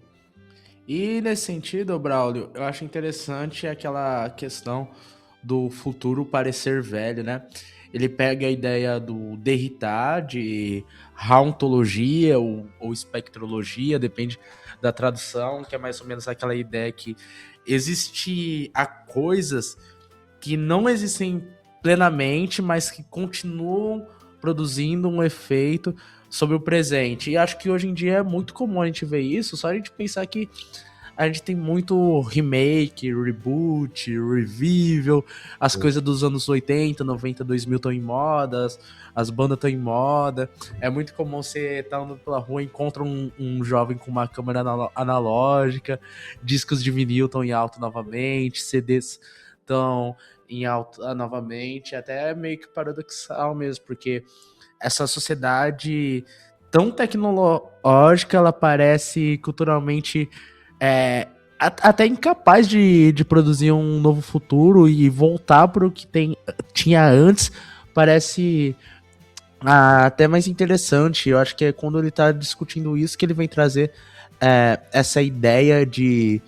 S1: E nesse sentido, Braulio, eu acho interessante aquela questão do futuro parecer velho, né? Ele pega a ideia do Derrida, de hauntologia ou espectrologia, depende da tradução, que é mais ou menos aquela ideia que há coisas que não existem plenamente, mas que continuam produzindo um efeito sobre o presente. E acho que hoje em dia é muito comum a gente ver isso, só a gente pensar que a gente tem muito remake, reboot, revival, as coisas dos anos 80, 90, 2000 estão em moda, as bandas estão em moda. É muito comum você estar andando pela rua e encontra um jovem com uma câmera analógica, discos de vinil estão em alta novamente, CDs estão em alta novamente, até é meio que paradoxal mesmo, porque essa sociedade tão tecnológica, ela parece culturalmente até incapaz de produzir um novo futuro e voltar para o que tinha antes, parece até mais interessante. Eu acho que é quando ele está discutindo isso que ele vem trazer essa ideia de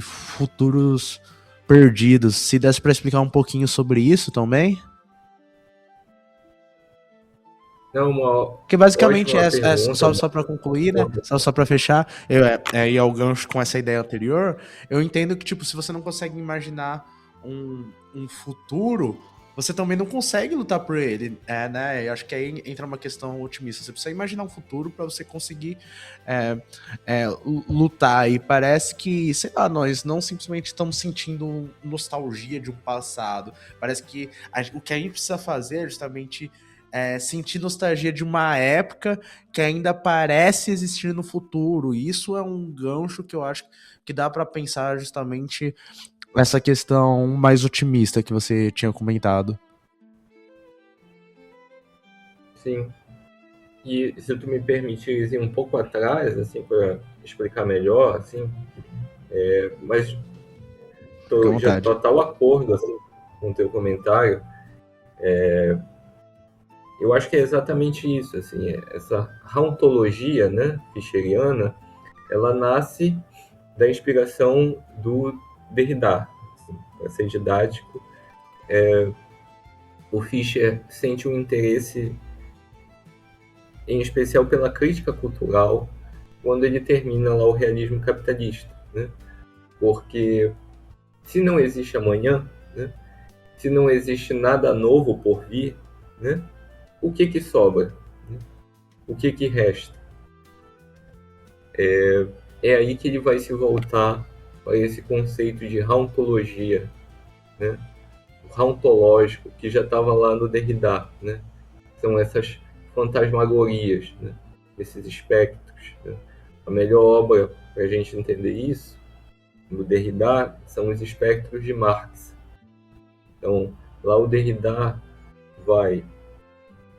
S1: futuros perdidos. Se desse para explicar um pouquinho sobre isso também?
S2: É uma
S1: Que basicamente
S2: ótima pergunta.
S1: só para concluir, né? Só para fechar, e ao gancho com essa ideia anterior, eu entendo que, tipo, se você não consegue imaginar um futuro, você também não consegue lutar por ele, né? Eu acho que aí entra uma questão otimista. Você precisa imaginar um futuro para você conseguir lutar. E parece que, sei lá, nós não simplesmente estamos sentindo nostalgia de um passado. Parece que o que a gente precisa fazer é justamente sentir nostalgia de uma época que ainda parece existir no futuro. E isso é um gancho que eu acho que dá para pensar justamente essa questão mais otimista que você tinha comentado.
S2: Sim. E se tu me permitires ir um pouco atrás, assim, para explicar melhor, assim, mas
S1: Fica à
S2: estou já
S1: vontade.
S2: total acordo assim, com o teu comentário. Eu acho que é exatamente isso, assim, essa hauntologia, né, fischeriana, ela nasce da inspiração do Derrida. Assim, para ser didático, o Fischer sente um interesse, em especial pela crítica cultural, quando ele termina lá o realismo capitalista, né? Porque se não existe amanhã, né? Se não existe nada novo por vir, né? O que sobra? Né? O que resta? É aí que ele vai se voltar para esse conceito de hauntologia, né? O hauntológico, que já estava lá no Derrida, né? São essas fantasmagorias, né? Esses espectros. Né? A melhor obra para a gente entender isso, no Derrida, são os espectros de Marx. Então, lá o Derrida vai,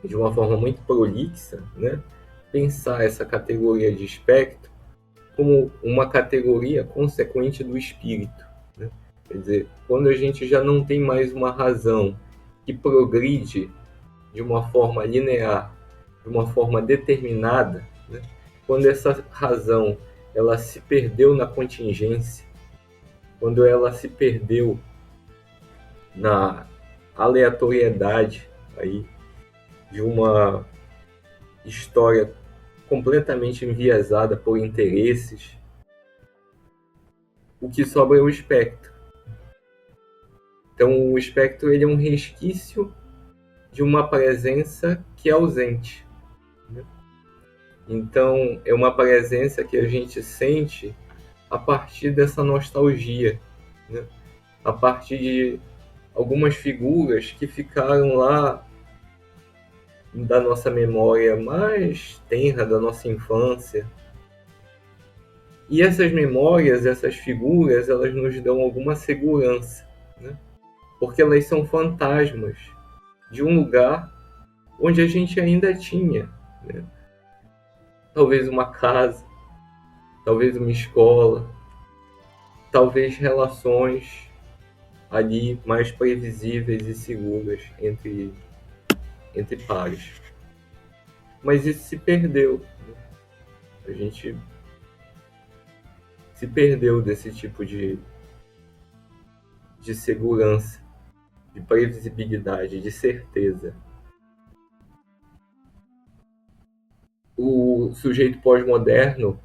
S2: de uma forma muito prolixa, né? Pensar essa categoria de espectro como uma categoria consequente do espírito. Né? Quer dizer, quando a gente já não tem mais uma razão que progride de uma forma linear, de uma forma determinada, né? Quando essa razão ela se perdeu na contingência, quando ela se perdeu na aleatoriedade aí de uma história completamente enviesada por interesses, o que sobra é o espectro. Então, o espectro ele é um resquício de uma presença que é ausente. Né? Então, é uma presença que a gente sente a partir dessa nostalgia, né? A partir de algumas figuras que ficaram lá da nossa memória mais tenra, da nossa infância. E essas memórias, essas figuras, elas nos dão alguma segurança, né? Porque elas são fantasmas de um lugar onde a gente ainda tinha, né? Talvez uma casa, talvez uma escola, talvez relações ali mais previsíveis e seguras entre pares. Mas isso se perdeu. Né? A gente se perdeu desse tipo de segurança, de previsibilidade, de certeza. O sujeito pós-moderno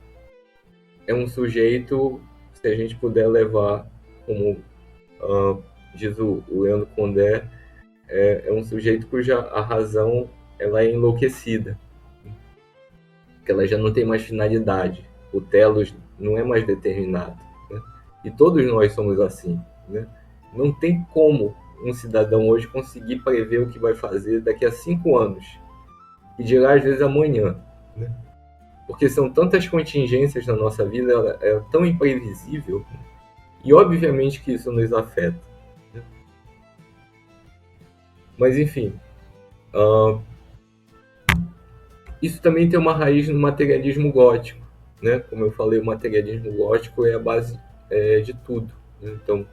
S2: é um sujeito, se a gente puder levar, como diz o Leandro Condé, é um sujeito cuja a razão ela é enlouquecida, que ela já não tem mais finalidade, o telos não é mais determinado, né? E todos nós somos assim, né? Não tem como um cidadão hoje conseguir prever o que vai fazer daqui a 5 anos, e dirá às vezes amanhã, né? Porque são tantas contingências na nossa vida, ela é tão imprevisível, e obviamente que isso nos afeta. Né? Mas enfim, isso também tem uma raiz no materialismo gótico, né? Como eu falei, o materialismo gótico é a base de tudo. Né? Então,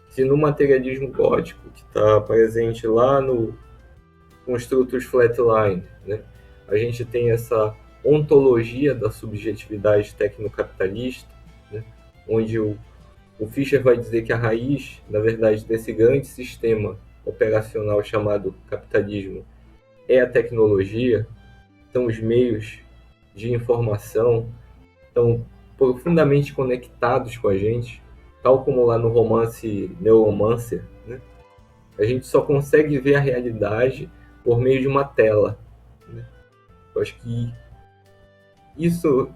S2: se no materialismo gótico, que está presente lá no Constructus Flatline, né? A gente tem essa ontologia da subjetividade tecnocapitalista, né? Onde o Fischer vai dizer que a raiz, na verdade, desse grande sistema operacional chamado capitalismo é a tecnologia. Então, os meios de informação estão profundamente conectados com a gente, tal como lá no romance Neuromancer, né? A gente só consegue ver a realidade por meio de uma tela. Né? Eu acho que isso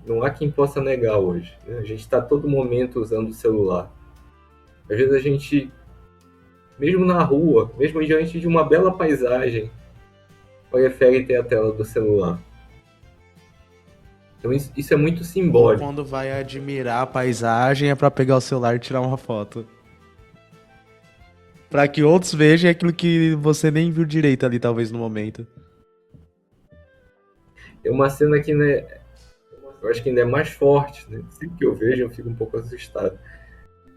S2: não há quem possa negar hoje. Né? A gente está a todo momento usando o celular. Às vezes a gente, mesmo na rua, mesmo diante de uma bela paisagem, prefere ter a tela do celular. Então isso é muito
S1: Ou
S2: simbólico.
S1: quando vai admirar a paisagem é pra pegar o celular e tirar uma foto. Pra que outros vejam aquilo que você nem viu direito ali, talvez, no momento.
S2: É uma cena que, né, eu acho que ainda é mais forte, né? Sempre que eu vejo eu fico um pouco assustado.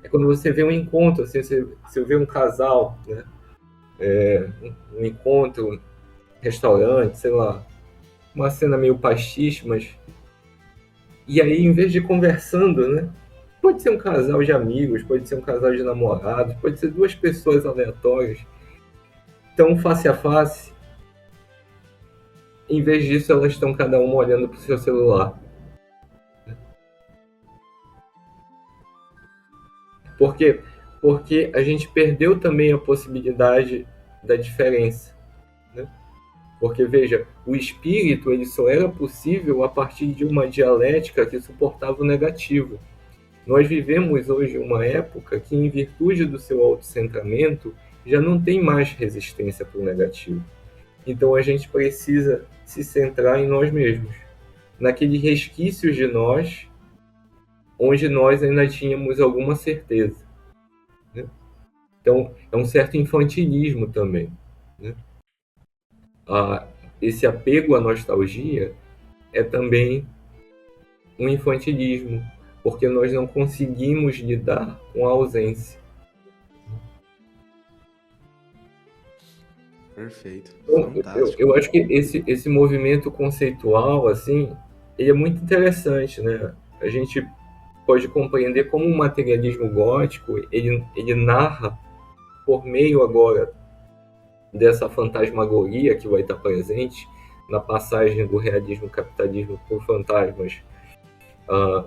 S2: É quando você vê um encontro, assim, você vê um casal, né? Um encontro, restaurante, sei lá, uma cena meio pastiche, mas e aí em vez de conversando, né? Pode ser um casal de amigos, pode ser um casal de namorados, pode ser duas pessoas aleatórias, estão face a face. Em vez disso, elas estão cada uma olhando para o seu celular. Por quê? Porque a gente perdeu também a possibilidade da diferença. Né? Porque, veja, o espírito ele só era possível a partir de uma dialética que suportava o negativo. Nós vivemos hoje uma época que, em virtude do seu autocentramento, já não tem mais resistência para o negativo. Então a gente precisa se centrar em nós mesmos, naqueles resquícios de nós onde nós ainda tínhamos alguma certeza. Né? Então é um certo infantilismo também. Né? Ah, esse apego à nostalgia é também um infantilismo, porque nós não conseguimos lidar com a ausência.
S1: Perfeito.
S2: Então,
S1: Fantástico.
S2: eu acho que esse movimento conceitual, assim, ele é muito interessante, né? A gente pode compreender como o materialismo gótico, ele narra por meio agora dessa fantasmagoria que vai estar presente na passagem do realismo capitalismo por fantasmas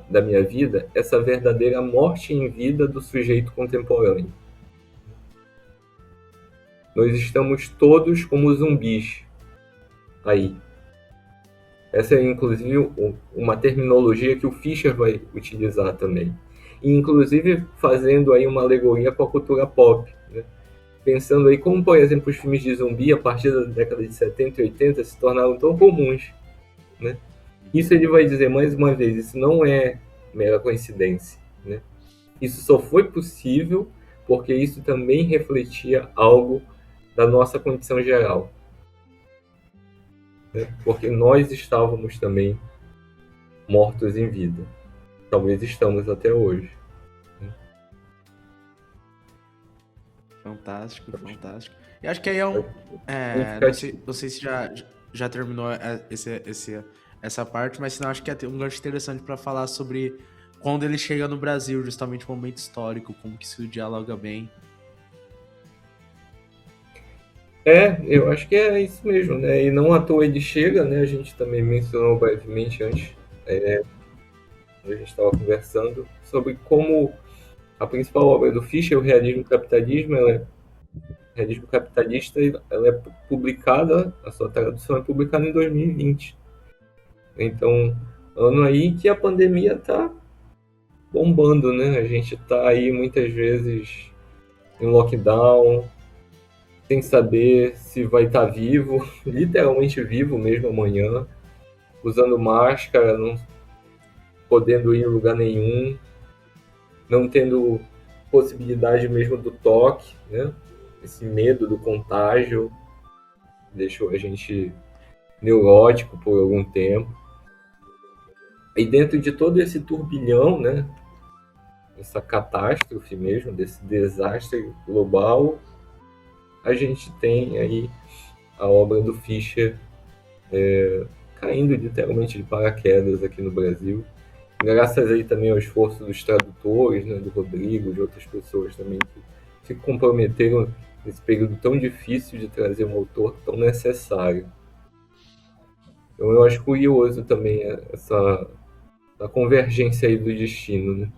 S2: da minha vida, essa verdadeira morte em vida do sujeito contemporâneo. Nós estamos todos como zumbis aí. Essa é, inclusive, uma terminologia que o Fischer vai utilizar também. E, inclusive, fazendo aí uma alegoria com a cultura pop. Né? Pensando aí como, por exemplo, os filmes de zumbi, a partir da década de 70 e 80, se tornaram tão comuns. Né? Isso ele vai dizer, mais uma vez, isso não é mera coincidência. Né? Isso só foi possível porque isso também refletia algo da nossa condição geral. Né? Porque nós estávamos também mortos em vida. Talvez estamos até hoje.
S1: Fantástico, fantástico. E acho que aí é um. Não sei se já terminou essa parte, mas senão acho que é um gancho interessante para falar sobre quando ele chega no Brasil, justamente o momento histórico, como que isso dialoga bem.
S2: Eu acho que é isso mesmo, né? E não à toa ele chega, né? A gente também mencionou brevemente antes, a gente estava conversando, sobre como a principal obra do Fischer, o Realismo Capitalismo, Realismo Capitalista, ela é publicada, a sua tradução é publicada em 2020. Então, ano aí que a pandemia está bombando, né? A gente está aí muitas vezes em lockdown, sem saber se vai estar vivo, literalmente vivo mesmo amanhã, usando máscara, não podendo ir em lugar nenhum, não tendo possibilidade mesmo do toque, né? Esse medo do contágio deixou a gente neurótico por algum tempo. E dentro de todo esse turbilhão, né? Essa catástrofe mesmo, desse desastre global, a gente tem aí a obra do Fischer caindo literalmente de paraquedas aqui no Brasil. Graças aí também ao esforço dos tradutores, né, do Rodrigo, de outras pessoas também que se comprometeram nesse período tão difícil de trazer um autor tão necessário. Então eu acho curioso também essa a convergência aí do destino, né?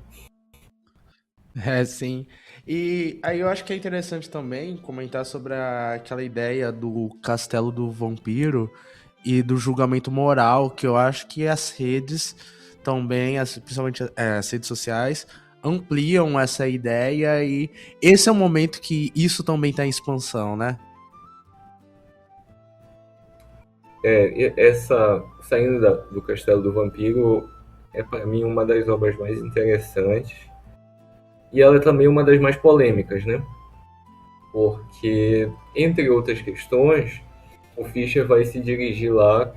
S1: É, sim. E aí eu acho que é interessante também comentar sobre aquela ideia do castelo do vampiro e do julgamento moral, que eu acho que as redes também, principalmente as redes sociais, ampliam essa ideia e esse é um momento que isso também está em expansão, né?
S2: Essa Saindo do Castelo do Vampiro é para mim uma das obras mais interessantes e ela é também uma das mais polêmicas, né? Porque, entre outras questões, o Fischer vai se dirigir lá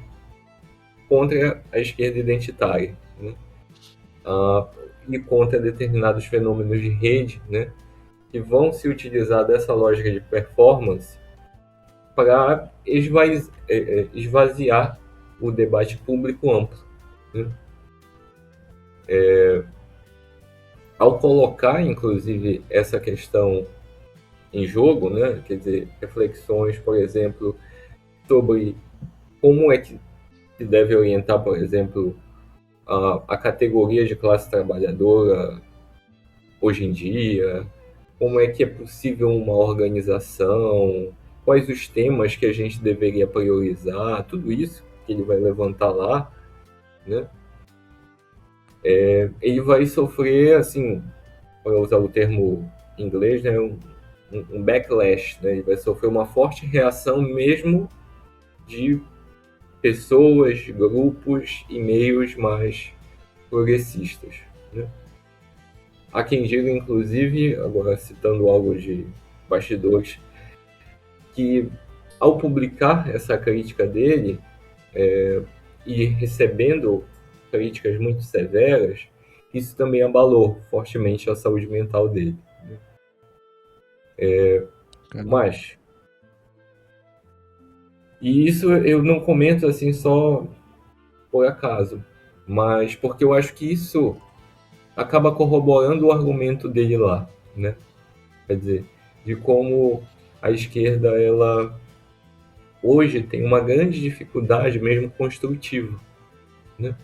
S2: contra a esquerda identitária, né? Ah, e contra determinados fenômenos de rede, né? Que vão se utilizar dessa lógica de performance para esvaziar o debate público amplo, né? Ao colocar, inclusive, essa questão em jogo, né? Quer dizer, reflexões, por exemplo, sobre como é que se deve orientar, por exemplo, a categoria de classe trabalhadora hoje em dia, como é que é possível uma organização, quais os temas que a gente deveria priorizar, tudo isso que ele vai levantar lá, né? Ele vai sofrer, assim, para usar o termo em inglês, né, um backlash, né? Ele vai sofrer uma forte reação mesmo de pessoas, grupos e meios mais progressistas, né? Há quem diga, inclusive, agora citando algo de bastidores, que ao publicar essa crítica dele e recebendo críticas muito severas, isso também abalou fortemente a saúde mental dele.
S1: Caramba.
S2: Mas, e isso eu não comento assim só por acaso, mas porque eu acho que isso acaba corroborando o argumento dele lá, né? Quer dizer, de como a esquerda ela hoje tem uma grande dificuldade mesmo construtiva, né?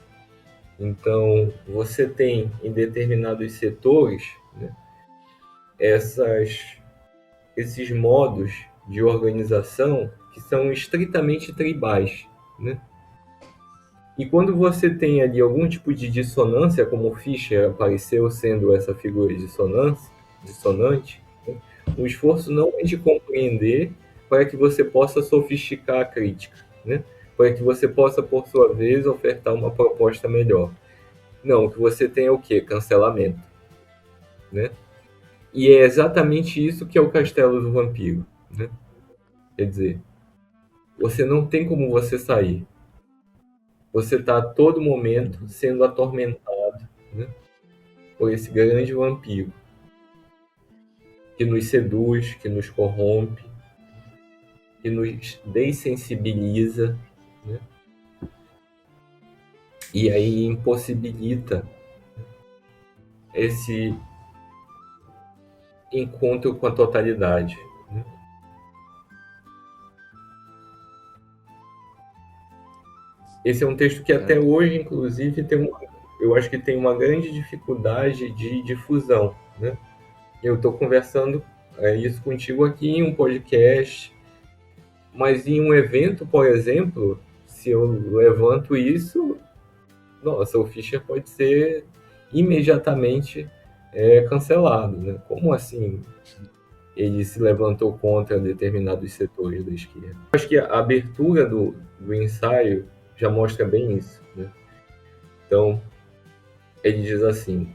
S2: Então, você tem em determinados setores, né, essas, esses modos de organização que são estritamente tribais, né? E quando você tem ali algum tipo de dissonância, como o Fischer apareceu sendo essa figura dissonante, né, o esforço não é de compreender para que você possa sofisticar a crítica, né? Para que você possa, por sua vez, ofertar uma proposta melhor. Não, o que você tem é o quê? Cancelamento, né? E é exatamente isso que é o Castelo do Vampiro, né? Quer dizer, você não tem como você sair. Você está a todo momento sendo atormentado, né, por esse grande vampiro que nos seduz, que nos corrompe, que nos dessensibiliza, né, e aí impossibilita esse encontro com a totalidade, né? Esse é um texto que até
S1: Cara,
S2: hoje, inclusive, eu acho que tem uma grande dificuldade de difusão, né? Eu estou conversando isso contigo aqui em um podcast, mas em um evento, por exemplo, se eu levanto isso, nossa, o Fischer pode ser imediatamente cancelado, né? Como assim ele se levantou contra determinados setores da esquerda? Acho que a abertura do ensaio já mostra bem isso, né? Então, ele diz assim: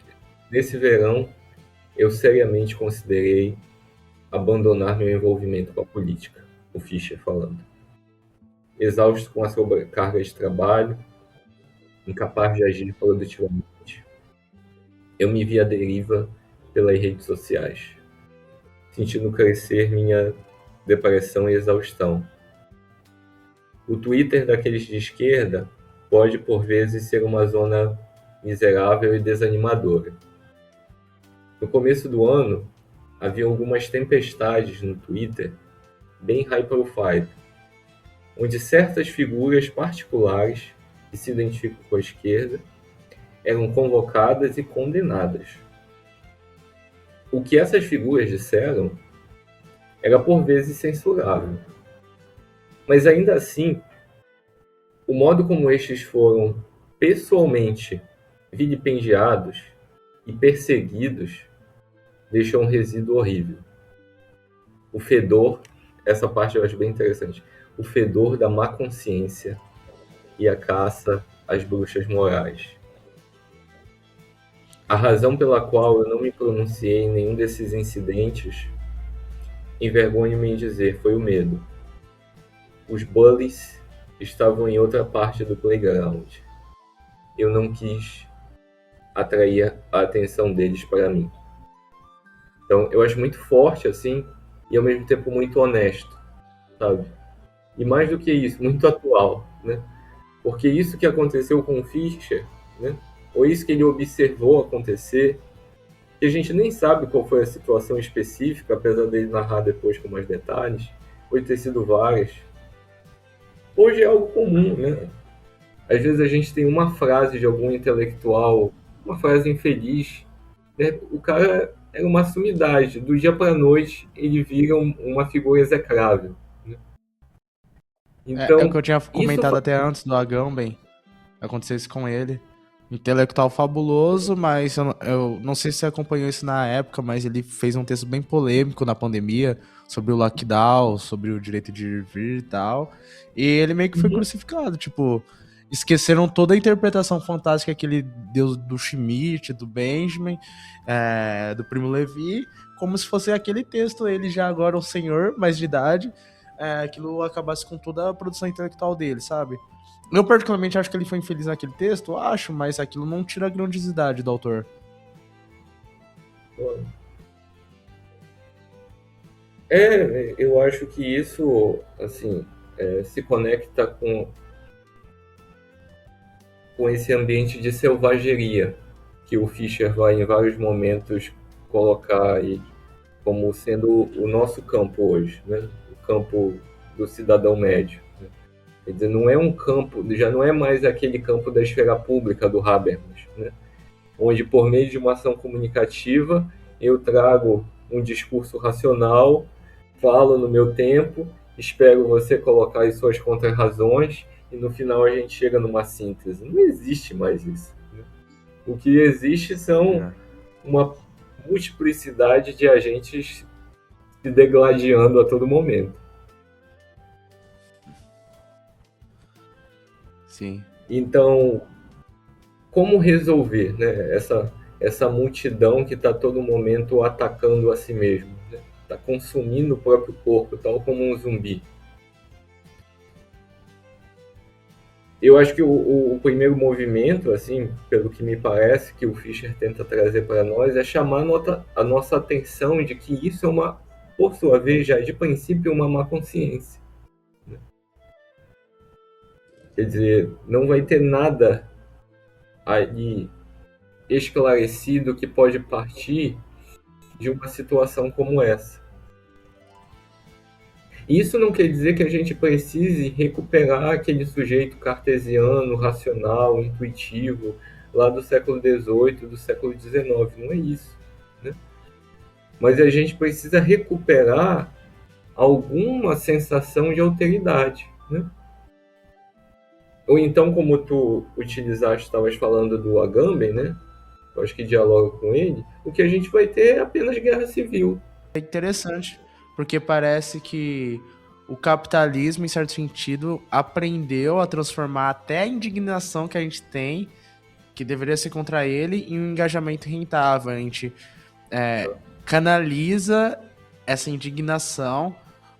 S2: nesse verão, eu seriamente considerei abandonar meu envolvimento com a política, o Fischer falando. Exausto com a sobrecarga de trabalho, incapaz de agir produtivamente, eu me vi à deriva pelas redes sociais, sentindo crescer minha depressão e exaustão. O Twitter daqueles de esquerda pode, por vezes, ser uma zona miserável e desanimadora. No começo do ano, havia algumas tempestades no Twitter, bem high profile, onde certas figuras particulares que se identificam com a esquerda eram convocadas e condenadas. O que essas figuras disseram era por vezes censurável, mas ainda assim, o modo como estes foram pessoalmente vilipendiados e perseguidos deixou um resíduo horrível. O fedor, essa parte eu acho bem interessante. o fedor da má consciência e a caça às bruxas morais. A razão pela qual eu não me pronunciei em nenhum desses incidentes, envergonho-me em dizer, foi o medo. Os bullies estavam em outra parte do playground. Eu não quis atrair a atenção deles para mim. Então, eu acho muito forte, assim, e ao mesmo tempo muito honesto, sabe? E mais do que isso, muito atual, né? Porque isso que aconteceu com o Fischer, né? Ou isso que ele observou acontecer, que a gente nem sabe qual foi a situação específica, apesar dele narrar depois com mais detalhes, pode ter sido várias. Hoje é algo comum, né? Às vezes a gente tem uma frase de algum intelectual, uma frase infeliz, né? O cara era uma sumidade, do dia para a noite ele vira uma figura execrável, né?
S1: É o que
S2: Então,
S1: eu tinha
S2: isso
S1: comentado até antes do Agamben. Aconteceu isso com ele. Intelectual fabuloso, mas eu não sei se você acompanhou isso na época, mas ele fez um texto bem polêmico na pandemia sobre o lockdown, sobre o direito de ir e vir e tal. E ele meio que foi crucificado, tipo, esqueceram toda a interpretação fantástica que ele deu do Schmidt, do Benjamin, do Primo Levi, como se fosse aquele texto, ele já agora um senhor, mais de idade, aquilo acabasse com toda a produção intelectual dele, sabe? Eu particularmente acho que ele foi infeliz naquele texto, acho, mas aquilo não tira a grandiosidade do autor.
S2: eu acho que isso, assim, se conecta com esse ambiente de selvageria que o Fischer vai em vários momentos colocar aí como sendo o nosso campo hoje, né? O campo do cidadão médio. Né? Quer dizer, não é um campo, já não é mais aquele campo da esfera pública do Habermas, né? Onde por meio de uma ação comunicativa eu trago um discurso racional, falo no meu tempo, espero você colocar as suas contrarrazões e no final a gente chega numa síntese. Não existe mais isso. Né? O que existe são uma multiplicidade de agentes se degladiando a todo momento.
S1: Sim.
S2: Então, como resolver, né, essa multidão que está a todo momento atacando a si mesmo, está, né? Consumindo o próprio corpo, tal como um zumbi? Eu acho que o primeiro movimento, assim, pelo que me parece, que o Fischer tenta trazer para nós, é chamar a nossa atenção de que isso é uma, por sua vez, já de princípio, uma má consciência. Né? Quer dizer, não vai ter nada ali esclarecido que pode partir de uma situação como essa. Isso não quer dizer que a gente precise recuperar aquele sujeito cartesiano, racional, intuitivo, lá do século XVIII, do século XIX. Não é isso. Né? Mas a gente precisa recuperar alguma sensação de alteridade. Né? Ou então, como tu utilizaste, estavas falando do Agamben, né? Eu acho que dialoga com ele, o que a gente vai ter é apenas guerra civil.
S1: É interessante, porque parece que o capitalismo, em certo sentido, aprendeu a transformar até a indignação que a gente tem, que deveria ser contra ele, em um engajamento rentável. A gente canaliza essa indignação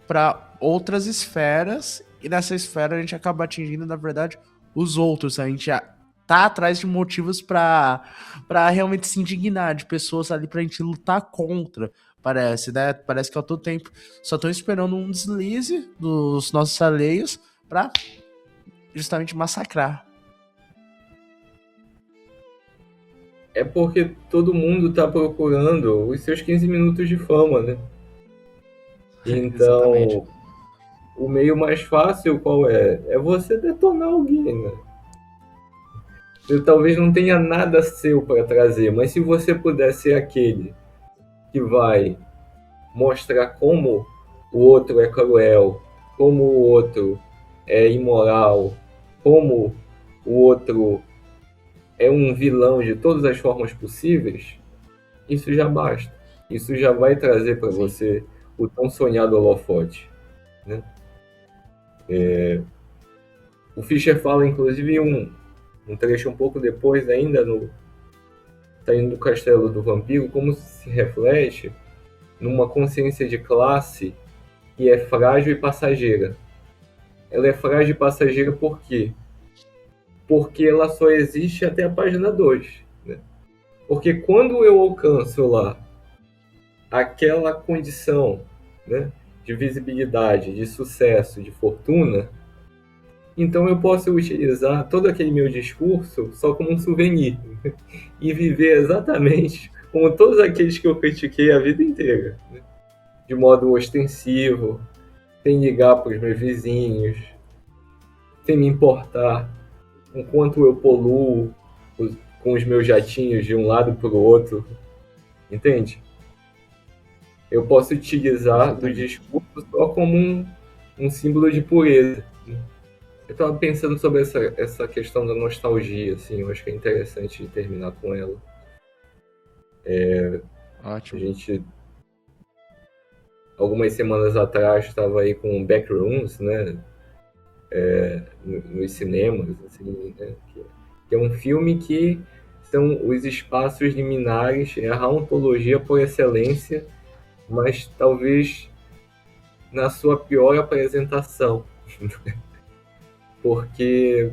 S1: para outras esferas, e nessa esfera a gente acaba atingindo, na verdade, os outros. A gente tá atrás de motivos para realmente se indignar, de pessoas ali pra gente lutar contra. Parece, né? Parece que a todo tempo só estão esperando um deslize dos nossos alheios pra justamente massacrar.
S2: É porque todo mundo está procurando os seus 15 minutos de fama, né?
S1: Exatamente.
S2: Então, o meio mais fácil qual é? É você detonar alguém, né? Você talvez não tenha nada seu para trazer, mas se você puder ser aquele que vai mostrar como o outro é cruel, como o outro é imoral, como o outro é um vilão de todas as formas possíveis, isso já basta. Isso já vai trazer para você o tão sonhado holofote. Né? O Fischer fala, inclusive, um trecho um pouco depois, ainda no Saindo do Castelo do Vampiro, como se reflete numa consciência de classe que é frágil e passageira. Ela é frágil e passageira por quê? Porque ela só existe até a página 2. Né? Porque quando eu alcanço lá aquela condição, né, de visibilidade, de sucesso, de fortuna, então eu posso utilizar todo aquele meu discurso só como um souvenir e viver exatamente como todos aqueles que eu critiquei a vida inteira, né? De modo ostensivo, sem ligar para os meus vizinhos, sem me importar com quanto eu poluo com os meus jatinhos de um lado para o outro, entende? Eu posso utilizar do
S1: Perfeitamente.
S2: discurso só como um símbolo de pureza. Eu estava pensando sobre essa questão da nostalgia, assim, eu acho que é interessante terminar com ela. A
S1: Ótimo.
S2: gente, algumas semanas atrás, estava aí com Backrooms, né, nos cinemas, assim, né, que é um filme que são os espaços liminares, é a ontologia por excelência, mas talvez na sua pior apresentação, porque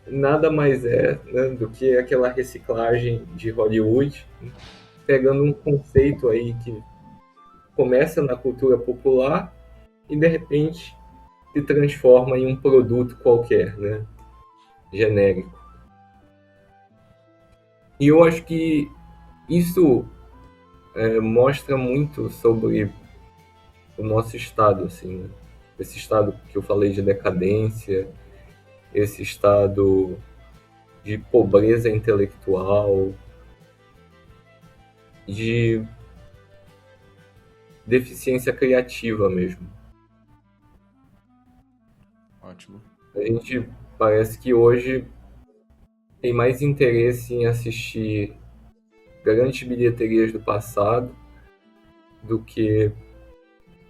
S2: nada mais é, né, do que aquela reciclagem de Hollywood, né, pegando um conceito aí que começa na cultura popular e de repente se transforma em um produto qualquer, né, genérico. E eu acho que isso mostra muito sobre o nosso estado, assim, né? Esse estado que eu falei de decadência, esse estado de pobreza intelectual, de deficiência criativa mesmo.
S1: Ótimo.
S2: A gente parece que hoje tem mais interesse em assistir grandes bilheterias do passado do que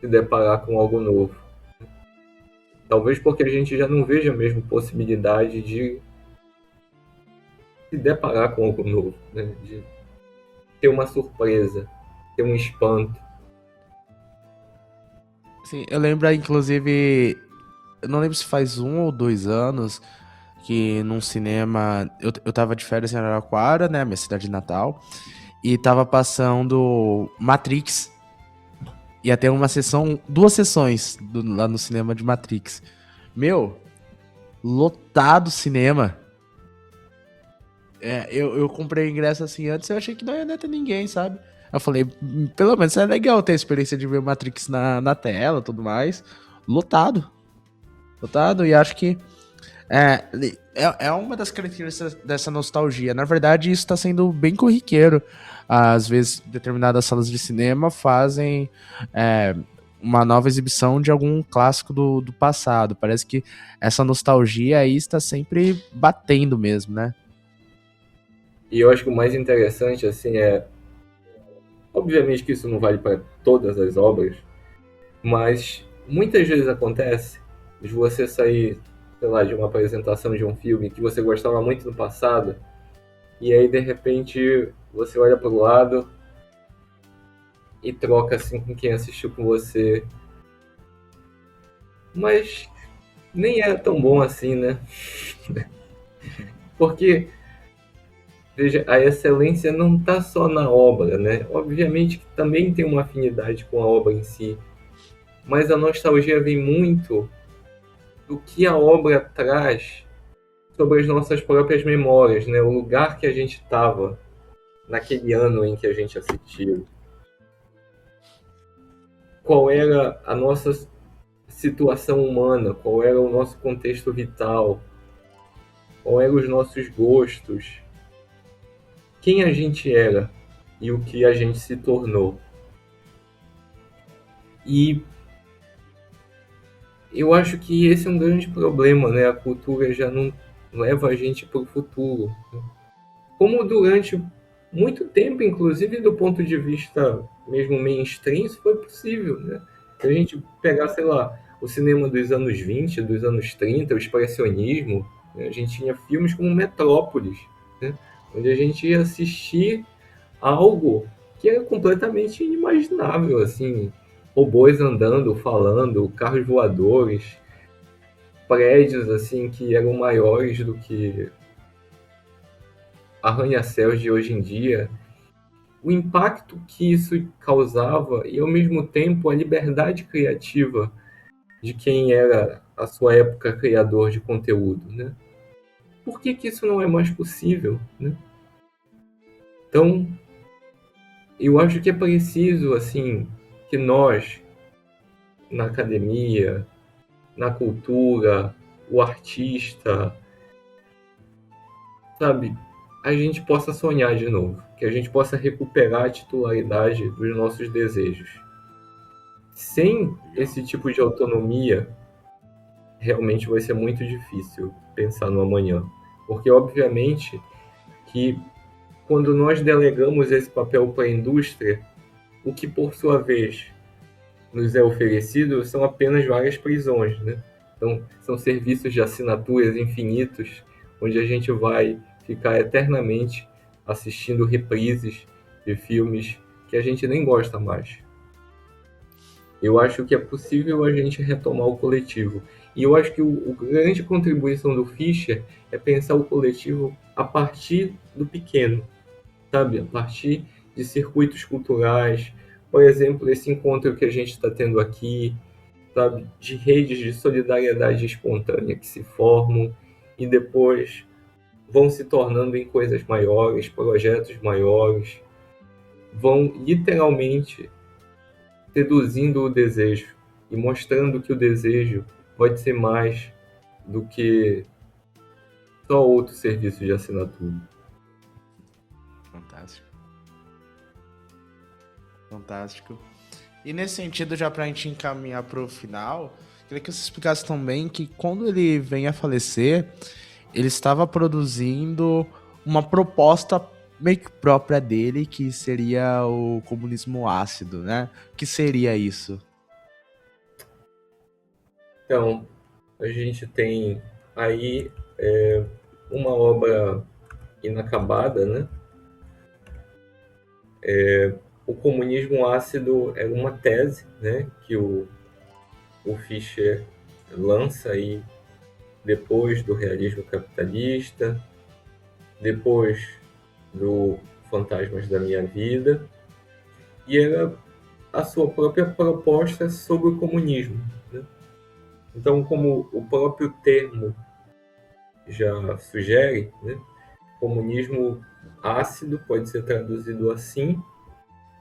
S2: se deparar com algo novo. Talvez porque a gente já não veja mesmo possibilidade de se deparar com algo novo, né? De ter uma surpresa, ter um espanto.
S1: Sim, eu lembro, inclusive, eu não lembro se faz 1 ou 2 anos que num cinema. Eu tava de férias em Araraquara, né? Minha cidade natal. E tava passando Matrix. Ia ter uma sessão, 2 sessões lá no cinema de Matrix. Meu, lotado o cinema. Eu comprei o ingresso assim antes, eu achei que não ia ter ninguém, sabe? Eu falei, pelo menos é legal ter a experiência de ver Matrix na tela e tudo mais. Lotado. Lotado, e acho que é, é uma das características dessa nostalgia. Na verdade, isso está sendo bem corriqueiro. Às vezes, determinadas salas de cinema fazem é, uma nova exibição de algum clássico do passado. Parece que essa nostalgia aí está sempre batendo mesmo, né?
S2: E eu acho que o mais interessante, assim, obviamente que isso não vale para todas as obras, mas muitas vezes acontece de você sair, sei lá, de uma apresentação de um filme que você gostava muito no passado, e aí de repente você olha para o lado e troca assim com quem assistiu com você, mas nem é tão bom assim, né? Porque, veja, a excelência não está só na obra, né? Obviamente que também tem uma afinidade com a obra em si, mas a nostalgia vem muito do que a obra traz sobre as nossas próprias memórias, né? O lugar que a gente estava naquele ano em que a gente assistiu, qual era a nossa situação humana, qual era o nosso contexto vital, qual eram os nossos gostos, quem a gente era e o que a gente se tornou. E eu acho que esse é um grande problema, né? A cultura já não leva a gente para o futuro. Como durante muito tempo, inclusive do ponto de vista mesmo mainstream, isso foi possível, né? Se a gente pegar, sei lá, o cinema dos anos 20, dos anos 30, o expressionismo, né? A gente tinha filmes como Metrópolis, né? Onde a gente ia assistir algo que era completamente inimaginável, assim, robôs andando, falando, carros voadores, prédios assim que eram maiores do que arranha-céus de hoje em dia, o impacto que isso causava e ao mesmo tempo a liberdade criativa de quem era a sua época criador de conteúdo, né? Por que que isso não é mais possível, né? Então, eu acho que é preciso assim que nós na academia, na cultura, o artista, sabe, a gente possa sonhar de novo, que a gente possa recuperar a titularidade dos nossos desejos. Sem esse tipo de autonomia, realmente vai ser muito difícil pensar no amanhã. Porque, obviamente, que quando nós delegamos esse papel para a indústria, o que, por sua vez, nos é oferecido são apenas várias prisões, né? Então, são serviços de assinaturas infinitos, onde a gente vai ficar eternamente assistindo reprises de filmes que a gente nem gosta mais. Eu acho que é possível a gente retomar o coletivo. E eu acho que a grande contribuição do Fischer é pensar o coletivo a partir do pequeno, sabe? A partir de circuitos culturais, por exemplo, esse encontro que a gente está tendo aqui, sabe? De redes de solidariedade espontânea que se formam e depois vão se tornando em coisas maiores, projetos maiores, vão literalmente seduzindo o desejo e mostrando que o desejo pode ser mais do que só outro serviço de assinatura.
S1: Fantástico. Fantástico. E nesse sentido, já pra gente encaminhar pro final, queria que você explicasse também que quando ele vem a falecer, ele estava produzindo uma proposta meio que própria dele, que seria o comunismo ácido, né? O que seria isso?
S2: Então, a gente tem aí uma obra inacabada, né? O comunismo ácido é uma tese, né, que o Fischer lança aí depois do realismo capitalista, depois do Fantasmas da Minha Vida, e era a sua própria proposta sobre o comunismo, né? Então, como o próprio termo já sugere, né, comunismo ácido pode ser traduzido assim,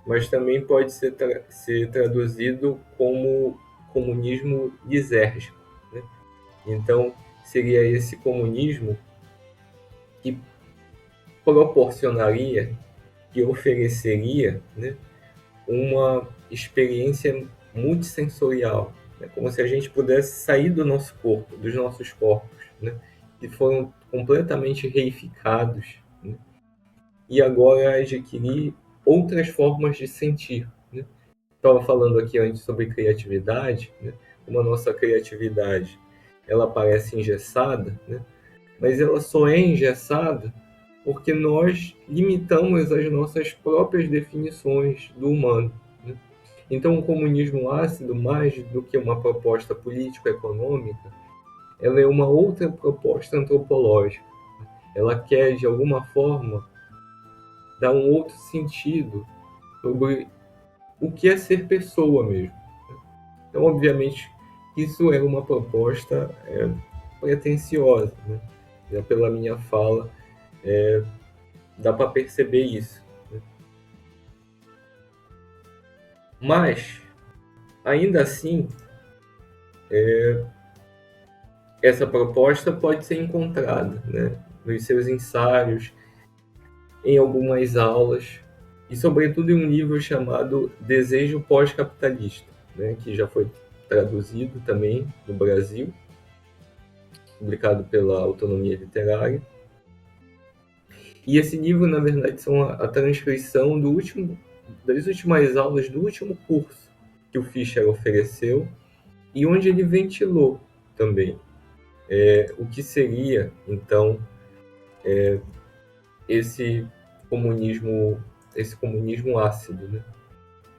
S2: mas também pode ser traduzido como comunismo lisérgico, né? Então, seria esse comunismo que proporcionaria, que ofereceria, né, uma experiência multissensorial, né? Como se a gente pudesse sair do nosso corpo, dos nossos corpos, né? Que foram completamente reificados, né? E agora adquirir outras formas de sentir, né? Estava falando aqui antes sobre criatividade, né? Como a nossa criatividade ela parece engessada, né? Mas ela só é engessada porque nós limitamos as nossas próprias definições do humano, né? Então, o comunismo ácido, mais do que uma proposta político-econômica, ela é uma outra proposta antropológica. Ela quer, de alguma forma, dar um outro sentido sobre o que é ser pessoa mesmo. Então, obviamente, isso é uma proposta pretensiosa, né? Já pela minha fala, dá para perceber isso, né? Mas, ainda assim, essa proposta pode ser encontrada, né, nos seus ensaios, em algumas aulas, e sobretudo em um livro chamado Desejo Pós-Capitalista, né, que já foi traduzido também no Brasil, publicado pela Autonomia Literária. E esse livro, na verdade, são a transcrição das últimas aulas do último curso que o Fischer ofereceu e onde ele ventilou também o que seria, então, esse comunismo, esse comunismo ácido, né?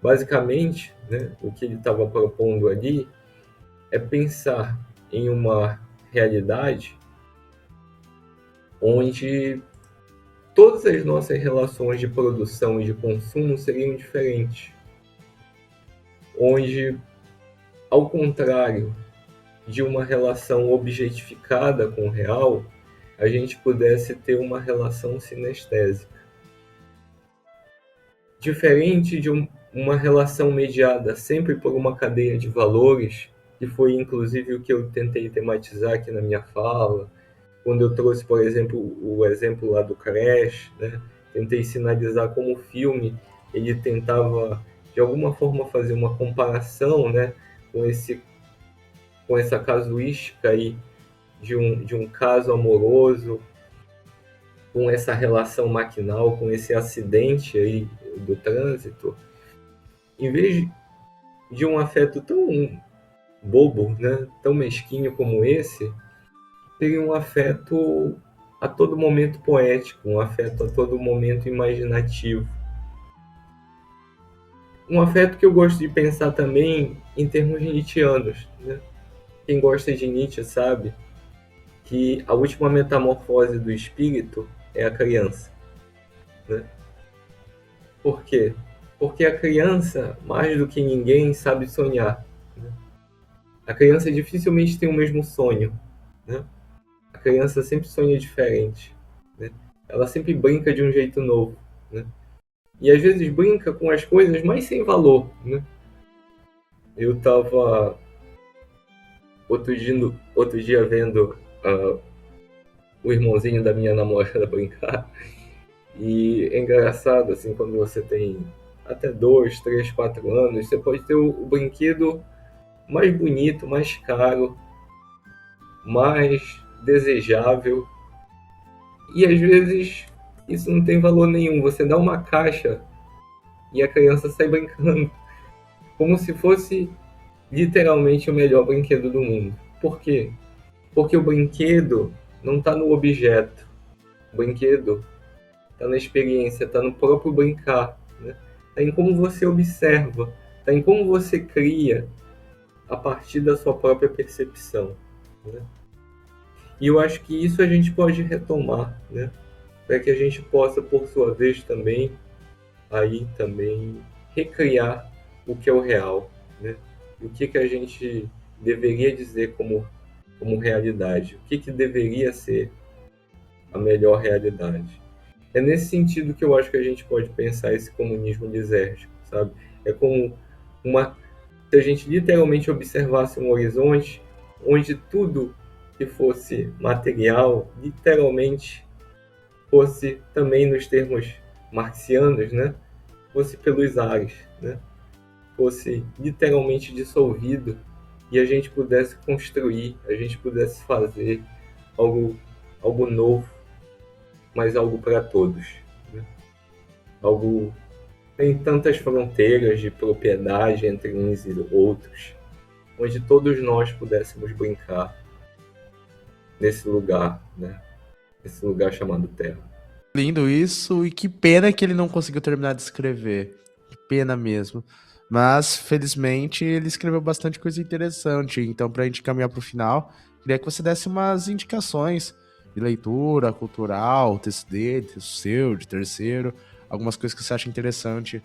S2: Basicamente, né, o que ele estava propondo ali é pensar em uma realidade onde todas as nossas relações de produção e de consumo seriam diferentes, onde, ao contrário de uma relação objetificada com o real, a gente pudesse ter uma relação sinestésica. Diferente de uma relação mediada sempre por uma cadeia de valores, que foi inclusive o que eu tentei tematizar aqui na minha fala, quando eu trouxe, por exemplo, o exemplo lá do Crash, né? Tentei sinalizar como o filme ele tentava de alguma forma fazer uma comparação, né, com essa casuística aí de um caso amoroso, com essa relação maquinal, com esse acidente aí do trânsito, em vez de um afeto tão bobo, né, tão mesquinho como esse, teria um afeto a todo momento poético, um afeto a todo momento imaginativo. Um afeto que eu gosto de pensar também em termos nietzschianos, né? Quem gosta de Nietzsche sabe que a última metamorfose do espírito é a criança, né? Por quê? Porque a criança, mais do que ninguém, sabe sonhar, né? A criança dificilmente tem o mesmo sonho, né? A criança sempre sonha diferente, né? Ela sempre brinca de um jeito novo, né? E às vezes brinca com as coisas mais sem valor, né? Eu estava outro dia vendo o irmãozinho da minha namorada brincar. E é engraçado, assim, quando você tem até 2, 3, 4 anos, você pode ter o brinquedo mais bonito, mais caro, mais desejável. E às vezes isso não tem valor nenhum. Você dá uma caixa e a criança sai brincando, como se fosse literalmente o melhor brinquedo do mundo. Por quê? Porque o brinquedo não está no objeto. O brinquedo está na experiência, está no próprio brincar, né? Está em como você observa, está em como você cria a partir da sua própria percepção, né? E eu acho que isso a gente pode retomar, né? Para que a gente possa, por sua vez, também recriar o que é o real, né? O que a gente deveria dizer como realidade, o que deveria ser a melhor realidade. É nesse sentido que eu acho que a gente pode pensar esse comunismo lisérgico, sabe? É como se a gente literalmente observasse um horizonte onde tudo que fosse material, literalmente, fosse também nos termos marxianos, né? Fosse pelos ares, né? Fosse literalmente dissolvido e a gente pudesse construir, a gente pudesse fazer algo, algo novo, mas algo para todos, né? Algo sem tantas fronteiras de propriedade entre uns e outros, onde todos nós pudéssemos brincar nesse lugar, né? Esse lugar chamado Terra.
S1: Lindo isso, e que pena que ele não conseguiu terminar de escrever. Que pena mesmo. Mas, felizmente, ele escreveu bastante coisa interessante. Então, pra gente caminhar pro final, queria que você desse umas indicações de leitura, cultural, texto dele, texto seu, de terceiro, algumas coisas que você acha interessante.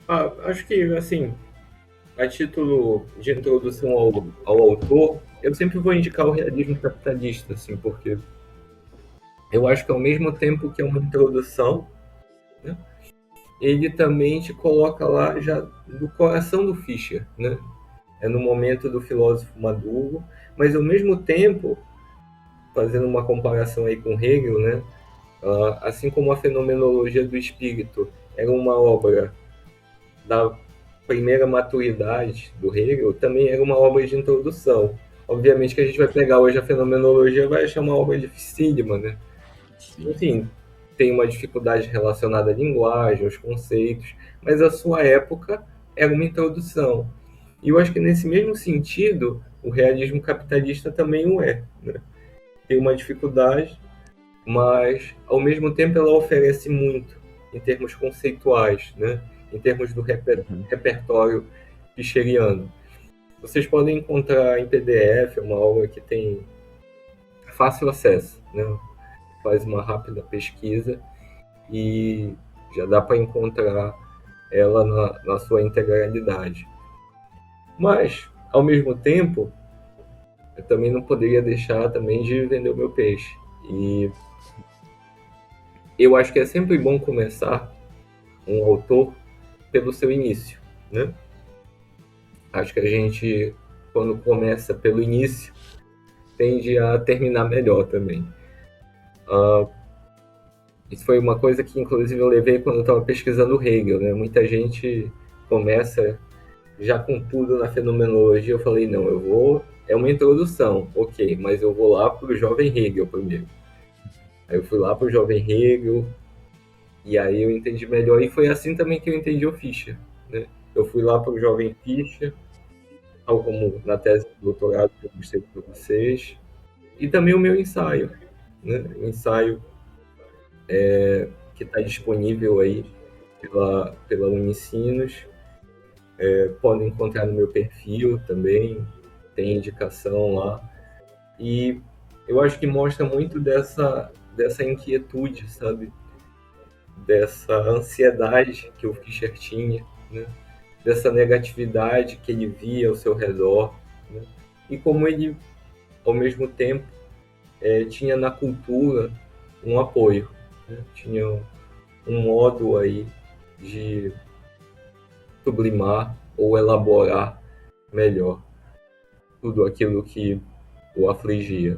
S2: Acho que, assim, a título de introdução ao autor, eu sempre vou indicar o realismo capitalista, assim, porque eu acho que ao mesmo tempo que é uma introdução, né, ele também te coloca lá já no coração do Fischer, né? É no momento do filósofo maduro, mas ao mesmo tempo, fazendo uma comparação aí com Hegel, né? Assim como a Fenomenologia do Espírito era uma obra da primeira maturidade do Hegel, também era uma obra de introdução. Obviamente que a gente vai pegar hoje a Fenomenologia e vai achar uma obra dificílima, né?
S1: Sim.
S2: Enfim, tem uma dificuldade relacionada à linguagem, aos conceitos, mas a sua época era uma introdução. E eu acho que nesse mesmo sentido, o realismo capitalista também o é, né? Tem uma dificuldade, mas ao mesmo tempo ela oferece muito em termos conceituais, né? Em termos do
S1: Uhum.
S2: repertório ficheriano. Vocês podem encontrar em PDF uma aula que tem fácil acesso, né? Faz uma rápida pesquisa e já dá para encontrar ela na sua integralidade. Mas, ao mesmo tempo, eu também não poderia deixar também de vender o meu peixe. E eu acho que é sempre bom começar um autor pelo seu início, né? Acho que a gente, quando começa pelo início, tende a terminar melhor também. Isso foi uma coisa que, inclusive, eu levei quando eu estava pesquisando Hegel, né? Muita gente começa já com tudo na fenomenologia. Eu falei, não, eu vou... É uma introdução, ok, mas eu vou lá para o jovem Hegel primeiro. Aí eu fui lá para o jovem Hegel, e aí eu entendi melhor. E foi assim também que eu entendi o Fischer, né? Eu fui lá para o jovem Fischer, tal como na tese de doutorado que eu mostrei para vocês, e também o meu ensaio, né? O ensaio que está disponível aí pela Unicinos. Podem encontrar no meu perfil também, tem indicação lá. E eu acho que mostra muito dessa inquietude, sabe? Dessa ansiedade que o Fischer tinha, né? Dessa negatividade que ele via ao seu redor, né? E como ele, ao mesmo tempo, tinha na cultura um apoio, né? Tinha um modo aí de sublimar ou elaborar melhor tudo aquilo que o afligia.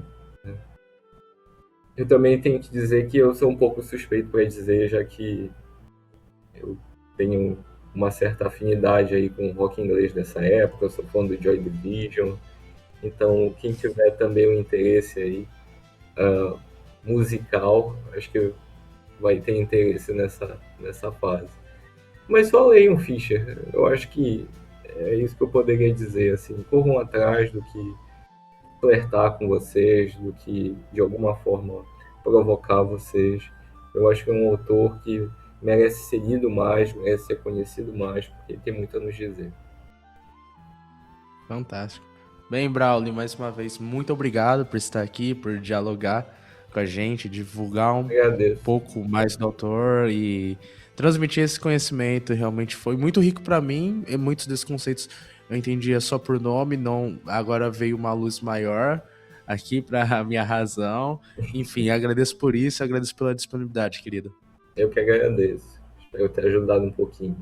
S2: Eu também tenho que dizer que eu sou um pouco suspeito para dizer, já que eu tenho uma certa afinidade aí com o rock inglês dessa época, eu sou fã do Joy Division, então quem tiver também um interesse aí musical, acho que vai ter interesse nessa fase. Mas só leiam Fischer, eu acho que é isso que eu poderia dizer, assim, corram atrás do que flertar com vocês, do que de alguma forma provocar vocês. Eu acho que é um autor que merece ser lido mais, merece ser conhecido mais, porque tem muito a nos dizer.
S1: Fantástico. Bem, Braulio, mais uma vez, muito obrigado por estar aqui, por dialogar com a gente, divulgar um
S2: Agradeço.
S1: pouco mais do autor e transmitir esse conhecimento. Realmente foi muito rico para mim, e muitos desses conceitos eu entendia só por nome, não. Agora veio uma luz maior aqui para a minha razão. Enfim, agradeço por isso, agradeço pela disponibilidade, querido.
S2: Eu que agradeço. Espero ter ajudado um pouquinho.